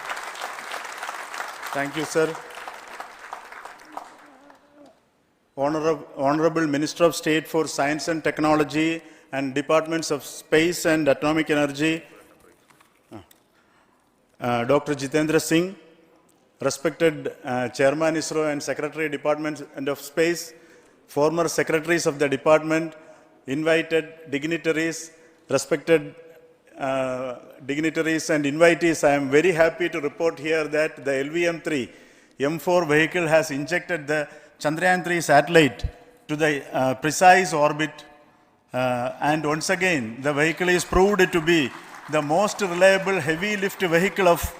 Thank you, sir. Honorable Minister of State for Science and Technology and Departments of Space and Atomic Energy, Dr. Jitendra Singh, respected Chairman ISRO and Secretary Department of Space, former secretaries of the department, invited dignitaries, respected dignitaries and invitees, I am very happy to report here that the LVM3-M4 vehicle has injected the Chandrayaan-3 satellite to the precise orbit, and once again the vehicle is proved to be the most reliable heavy lift vehicle of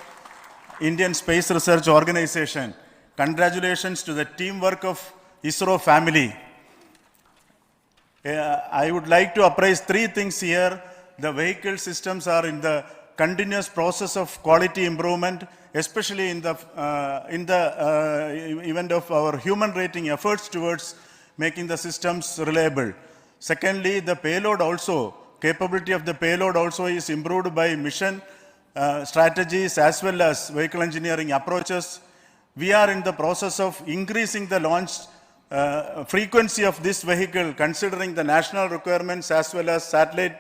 Indian Space Research Organization. Congratulations to the teamwork of ISRO family. I would like to appraise three things here. The vehicle systems are in the continuous process of quality improvement, especially in the event of our human rating efforts towards making the systems reliable. Secondly, the payload also, capability of the payload also is improved by mission strategies as well as vehicle engineering approaches. We are in the process of increasing the launch frequency of this vehicle considering the national requirements as well as satellite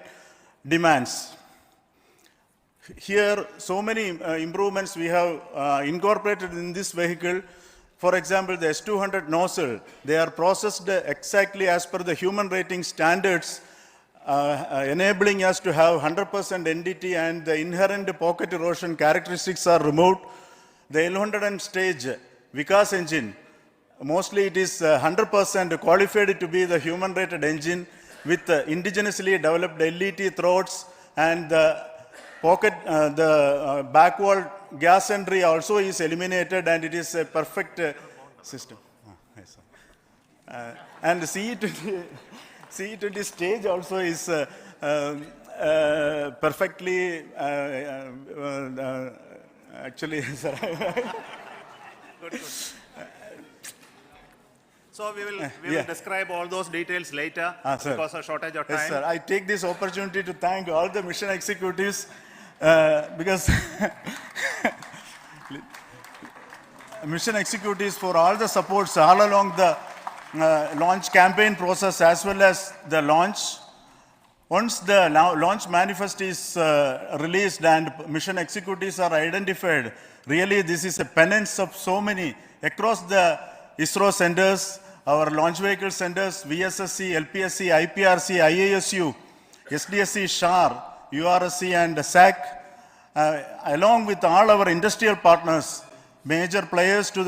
demands. Here, so many improvements we have incorporated in this vehicle. For example, the S200 nozzle, they are processed exactly as per the human rating standards, enabling us to have 100% NDT, and the inherent pocket erosion characteristics are removed. The L100 stage Vikas engine, mostly it is 100% qualified to be the human rated engine with indigenously developed LET throats, and the pocket, the back wall gas entry also is eliminated, and it is a perfect system. And the CE20 stage also is perfectly, actually, sir. Good. So we will describe all those details later because of shortage of time. Yes, sir. I take this opportunity to thank all the mission executives because mission executives for all the supports all along the launch campaign process as well as the launch. Once the launch manifest is released and mission executives are identified, really this is a penance of so many across the ISRO centers, our launch vehicle centers, VSSC, LPSC, IPRC, IASU, SDSC, SHAR, URSC and SAC, along with all our industrial partners, major players to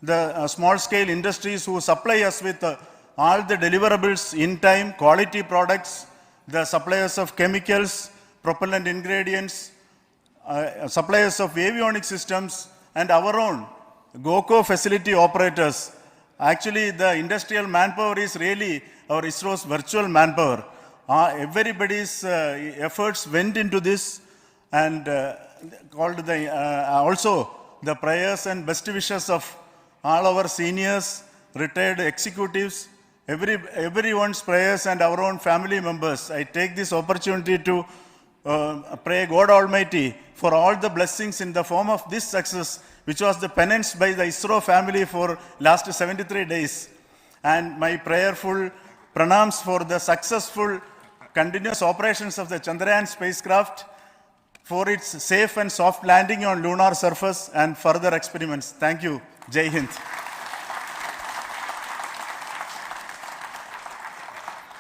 the small-scale industries who supply us with all the deliverables in time, quality products, the suppliers of chemicals, propellant ingredients, suppliers of avionics systems, and our own GOCO facility operators. Actually, the industrial manpower is really our ISRO's virtual manpower. Everybody's efforts went into this, and also the prayers and best wishes of all our seniors, retired executives, everyone's prayers and our own family members. I take this opportunity to pray God Almighty for all the blessings in the form of this success, which was the penance by the ISRO family for last 73 days. And my prayerful pranams for the successful continuous operations of the Chandrayaan spacecraft, for its safe and soft landing on lunar surface and further experiments. Thank you. Jai Hind.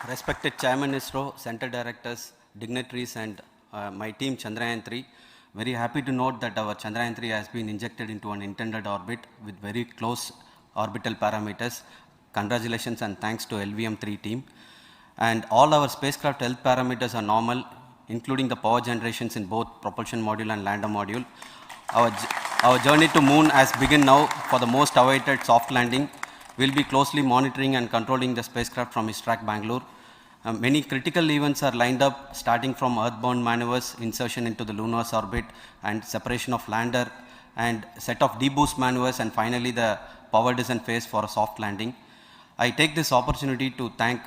Respected Chairman ISRO, Center Directors, dignitaries and my team Chandrayaan-3, very happy to note that our Chandrayaan-3 has been injected into an intended orbit with very close orbital parameters. Congratulations and thanks to LVM3 team. And all our spacecraft health parameters are normal, including the power generations in both propulsion module and lander module. Our journey to moon has begun now for the most awaited soft landing. We'll be closely monitoring and controlling the spacecraft from ISTRAC Bangalore. Many critical events are lined up, starting from earthbound maneuvers, insertion into the lunar orbit, and separation of lander, and set of deboost maneuvers, and finally the power descent phase for a soft landing. I take this opportunity to thank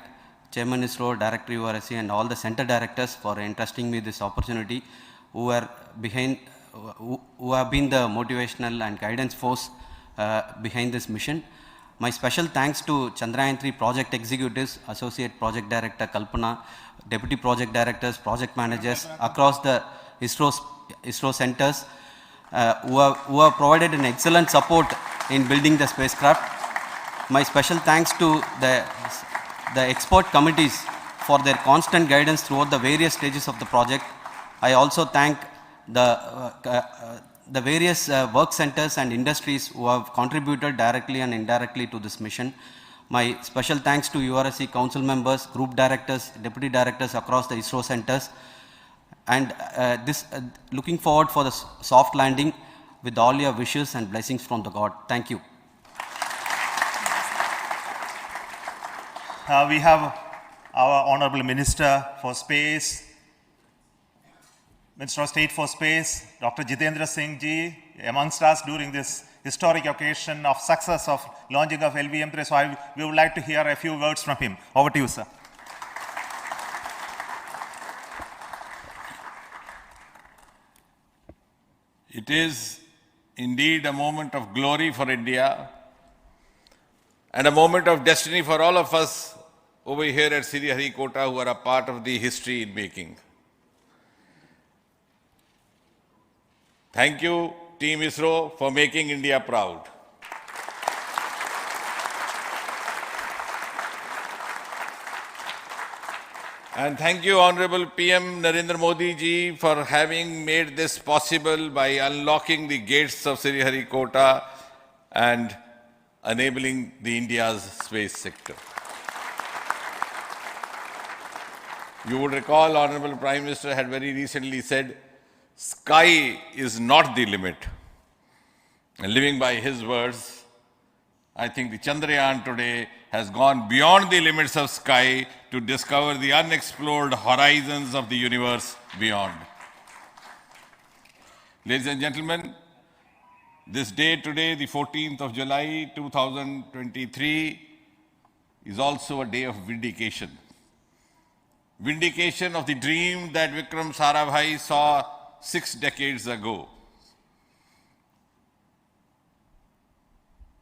Chairman ISRO, Director URSC, and all the center directors for entrusting me this opportunity, who have been the motivational and guidance force behind this mission. My special thanks to Chandrayaan-3 project executives, Associate Project Director Kalpana, Deputy Project Directors, Project Managers across the ISRO centers who have provided an excellent support in building the spacecraft. My special thanks to the expert committees for their constant guidance throughout the various stages of the project. I also thank the various work centers and industries who have contributed directly and indirectly to this mission. My special thanks to URSC council members, group directors, deputy directors across the ISRO centers, and looking forward for the soft landing with all your wishes and blessings from the God. Thank you. We have our Honorable Minister for Space, Minister of State for Space, Dr. Jitendra Singh ji, amongst us during this historic occasion of success of launching of LVM3. So we would like to hear a few words from him. Over to you, sir. It is indeed a moment of glory for India and a moment of destiny for all of us over here at Sriharikota who are a part of the history in making. Thank you, Team ISRO, for making India proud. And thank you, Honorable PM Narendra Modi ji, for having made this possible by unlocking the gates of Sriharikota and enabling the India's space sector. You would recall, Honorable Prime Minister had very recently said, sky is not the limit. And living by his words, I think the Chandrayaan today has gone beyond the limits of sky to discover the unexplored horizons of the universe beyond. Ladies and gentlemen, this day today, the 14th of July 2023, is also a day of vindication. Vindication of the dream that Vikram Sarabhai saw 6 decades ago.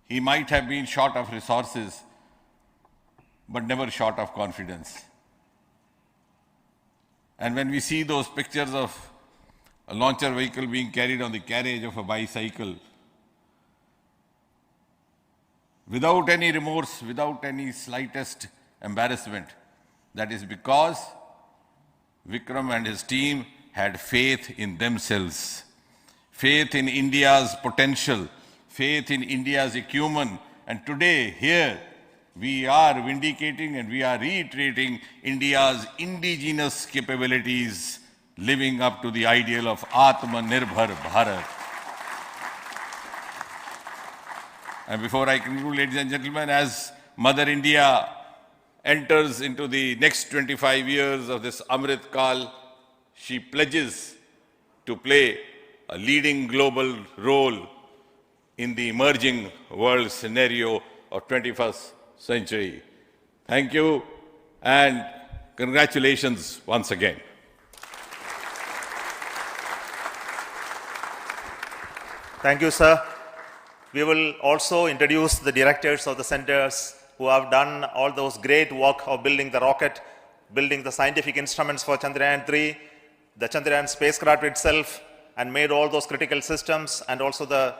He might have been short of resources, but never short of confidence. And when we see those pictures of a launcher vehicle being carried on the carriage of a bicycle, without any remorse, without any slightest embarrassment, that is because Vikram and his team had faith in themselves, faith in India's potential, faith in India's acumen. And today, here, we are vindicating and we are reiterating India's indigenous capabilities, living up to the ideal of Atmanirbhar Bharat. And before I conclude, ladies and gentlemen, as Mother India enters into the next 25 years of this Amrit Kal, she pledges to play a leading global role in the emerging world scenario of 21st century. Thank you and congratulations once again. Thank you, sir. We will also introduce the directors of the centers who have done all those great work of building the rocket, building the scientific instruments for Chandrayaan-3, the Chandrayaan spacecraft itself, and made all those critical systems, and also the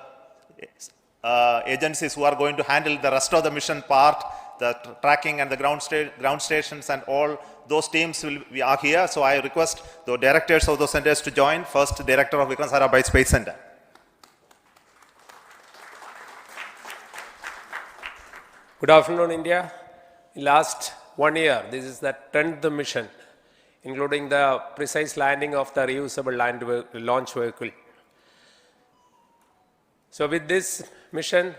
agencies who are going to handle the rest of the mission part, the tracking and the ground stations, and all those teams are here. So I request the directors of those centers to join. First, Director of Vikram Sarabhai Space Center. Good afternoon, India. In last 1 year, this is the 10th mission, including the precise landing of the reusable launch vehicle. So with this mission,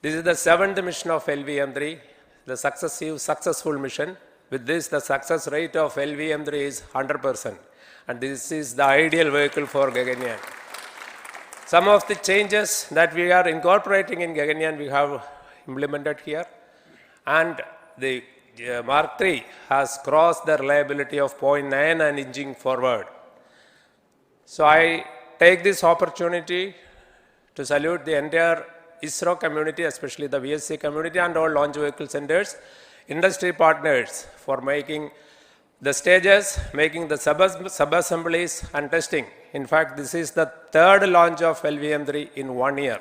this is the 7th mission of LVM3, the successful mission. With this, the success rate of LVM3 is 100%. And this is the ideal vehicle for Gaganyaan. Some of the changes that we are incorporating in Gaganyaan, we have implemented here. And the Mark III has crossed the reliability of 0.9 and inching forward. So I take this opportunity to salute the entire ISRO community, especially the VSC community and all launch vehicle centers, industry partners for making the stages, making the sub-assemblies and testing. In fact, this is the 3rd launch of LVM3 in 1 year.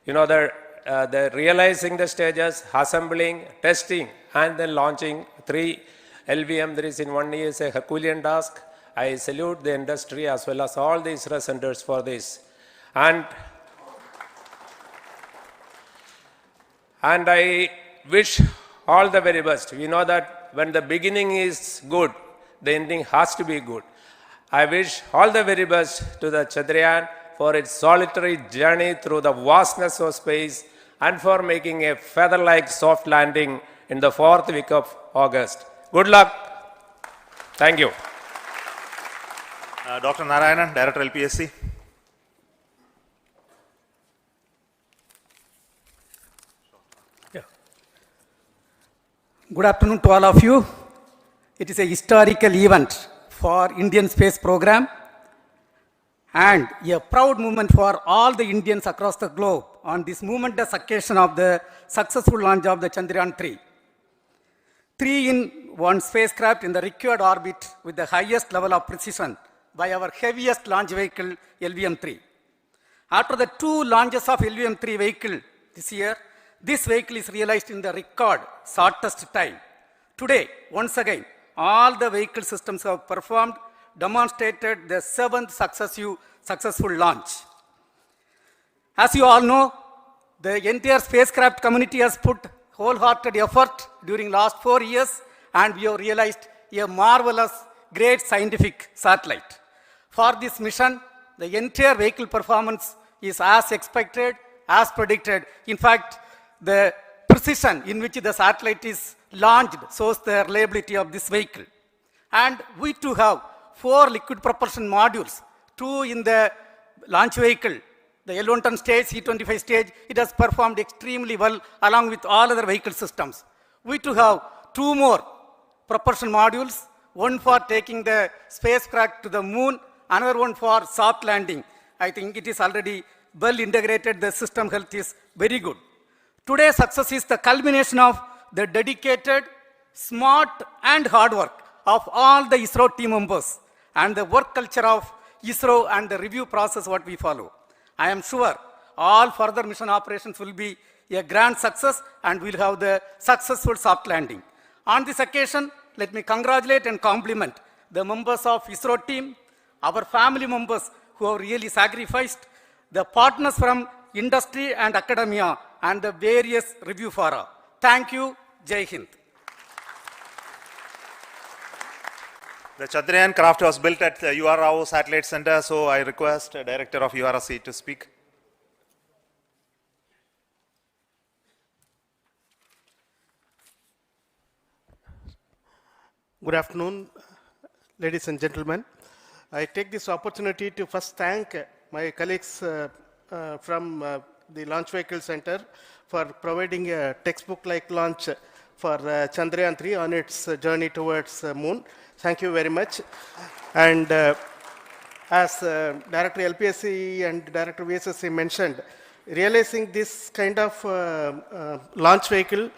You know, the realizing the stages, assembling, testing, and then launching 3 LVM3s in 1 year is a Herculean task. I salute the industry as well as all the ISRO centers for this. And I wish all the very best. We know that when the beginning is good, the ending has to be good. I wish all the very best to the Chandrayaan for its solitary journey through the vastness of space and for making a feather-like soft landing in the 4th week of August. Good luck. Thank you. Dr. Narayanan, Director LPSC. Good afternoon to all of you. It is a historical event for Indian space program and a proud moment for all the Indians across the globe on this momentous occasion of the successful launch of the Chandrayaan-3. 3-in-1 spacecraft in the required orbit with the highest level of precision by our heaviest launch vehicle LVM3. After the 2 launches of LVM3 vehicle this year, this vehicle is realized in the record shortest time. Today, once again, all the vehicle systems have performed, demonstrated the 7th successful launch. As you all know, the entire spacecraft community has put wholehearted effort during last 4 years, and we have realized a marvelous, great scientific satellite. For this mission, the entire vehicle performance is as expected, as predicted. In fact, the precision in which the satellite is launched shows the reliability of this vehicle. And we too have 4 liquid propulsion modules, 2 in the launch vehicle. The L110 stage, C25 stage, it has performed extremely well along with all other vehicle systems. We too have 2 more propulsion modules, one for taking the spacecraft to the moon, another one for soft landing. I think it is already well integrated, the system health is very good. Today's success is the culmination of the dedicated, smart and hard work of all the ISRO team members and the work culture of ISRO and the review process what we follow. I am sure all further mission operations will be a grand success and we'll have the successful soft landing. On this occasion, let me congratulate and compliment the members of ISRO team, our family members who have really sacrificed, the partners from industry and academia, and the various review fora. Thank you. Jai Hind. The Chandrayaan craft was built at the UR Rao Satellite Center, so I request the Director of URC to speak. Good afternoon, ladies and gentlemen. I take this opportunity to first thank my colleagues from the Launch Vehicle Center for providing a textbook-like launch for Chandrayaan-3 on its journey towards Moon. Thank you very much. And as Director LPSC and Director VSSC mentioned, realizing this kind of launch vehicle,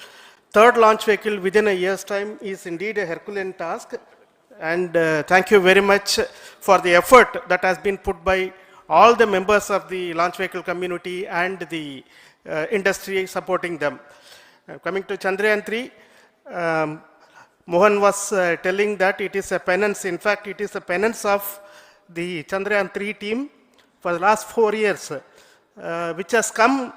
third launch vehicle within a year's time is indeed a Herculean task. And thank you very much for the effort that has been put by all the members of the launch vehicle community and the industry supporting them. Coming to Chandrayaan-3, Mohan was telling that it is a penance. In fact, it is a penance of the Chandrayaan-3 team for the last 4 years, which has come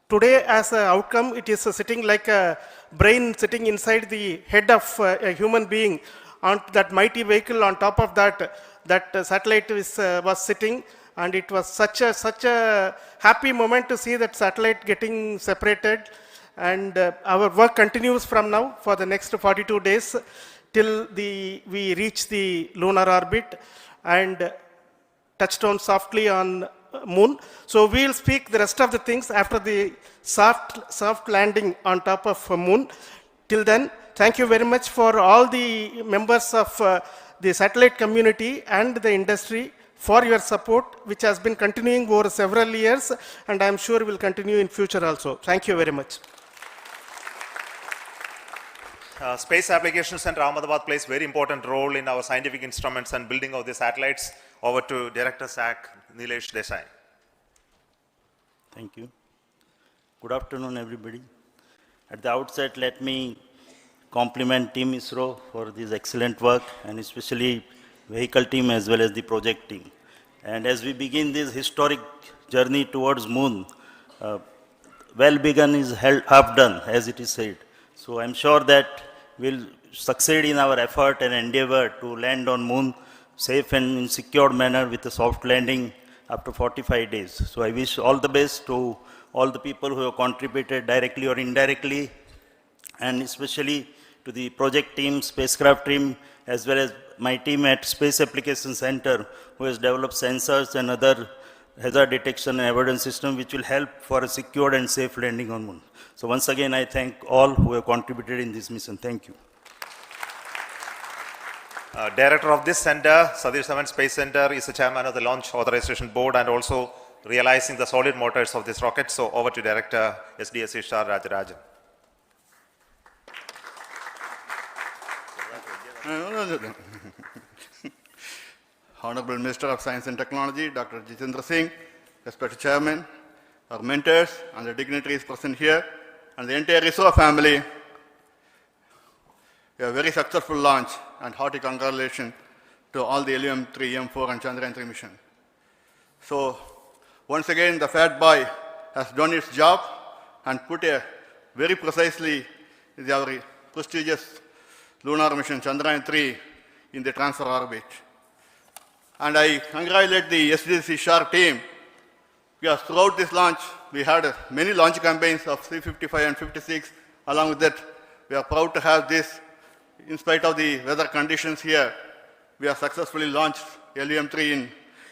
today as an outcome. It is sitting like a brain sitting inside the head of a human being on that mighty vehicle. On top of that, that satellite was sitting, and it was such a happy moment to see that satellite getting separated. And our work continues from now for the next 42 days till we reach the lunar orbit and touchdown softly on Moon. So we'll speak the rest of the things after the soft landing on top of Moon. Till then, thank you very much for all the members of the satellite community and the industry for your support, which has been continuing over several years, and I'm sure will continue in future also. Thank you very much. Space Applications Center Ahmedabad plays very important role in our scientific instruments and building of the satellites. Over to Director SAC, Nilesh Desai. Thank you. Good afternoon, everybody. At the outset, let me compliment Team ISRO for this excellent work, and especially vehicle team as well as the project team. And as we begin this historic journey towards Moon, well begun is half done, as it is said. So I'm sure that we'll succeed in our effort and endeavor to land on Moon safe and in secure manner with a soft landing after 45 days. So I wish all the best to all the people who have contributed directly or indirectly, and especially to the project team, spacecraft team, as well as my team at Space Applications Center, who has developed sensors and other hazard detection and avoidance system which will help for a secured and safe landing on Moon. So once again, I thank all who have contributed in this mission. Thank you. Director of this center, Satish Dhawan Space Center, is the chairman of the Launch Authorization Board and also realizing the solid motors of this rocket. So over to Director SDSC Shah Rajarajan. Honorable Minister of Science and Technology, Dr. Jitendra Singh, respected Chairman, our mentors and the dignitaries present here, and the entire ISRO family, a very successful launch and hearty congratulations to all the LVM3-M4 and Chandrayaan-3 mission. So, once again, the fat boy has done its job and put a very precisely our prestigious lunar mission Chandrayaan-3 in the transfer orbit. And I congratulate the SDSC SHAR team, because throughout this launch, we had many launch campaigns of C-55 and 56. Along with that, we are proud to have this. In spite of the weather conditions here, we have successfully launched LVM3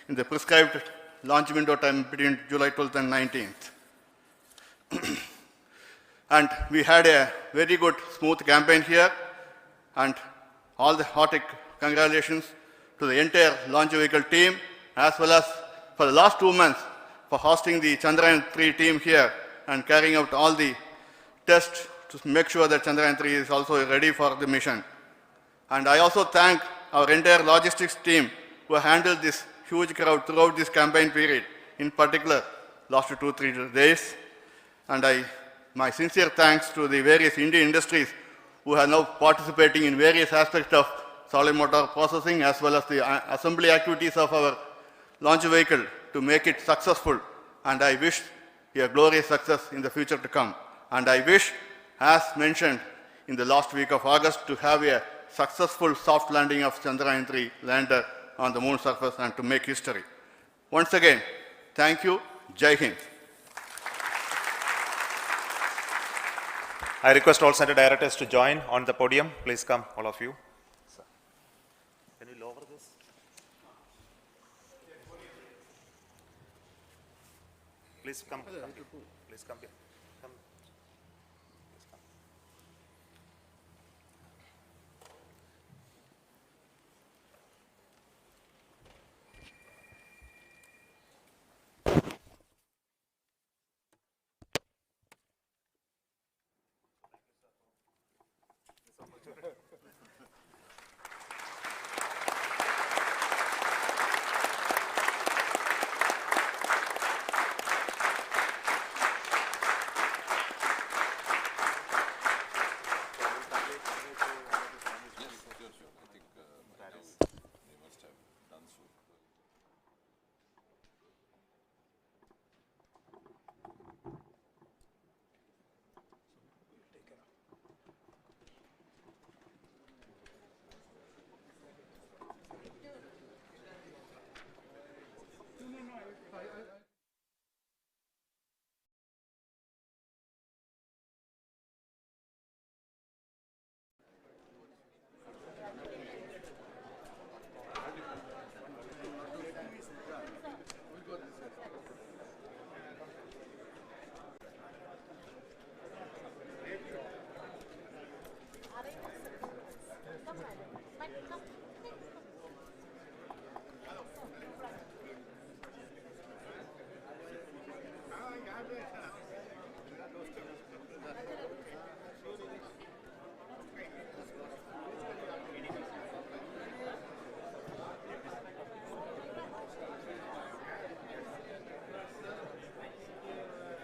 in the prescribed launch window time between July 12th and 19th. And we had a very good, smooth campaign here, and all the hearty congratulations to the entire launch vehicle team, as well as for the last 2 months, for hosting the Chandrayaan-3 team here and carrying out all the tests to make sure that Chandrayaan-3 is also ready for the mission. And I also thank our entire logistics team who handled this huge crowd throughout this campaign period, in particular last 2-3 days. And my sincere thanks to the various Indian industries who are now participating in various aspects of solid motor processing as well as the assembly activities of our launch vehicle to make it successful. And I wish a glorious success in the future to come. And I wish, as mentioned in the last week of August, to have a successful soft landing of Chandrayaan-3 lander on the moon surface and to make history. Once again, thank you. Jai Hind. I request all center directors to join on the podium. Please come, all of you. Can you lower this? Please come. Please come here. Come. Please come.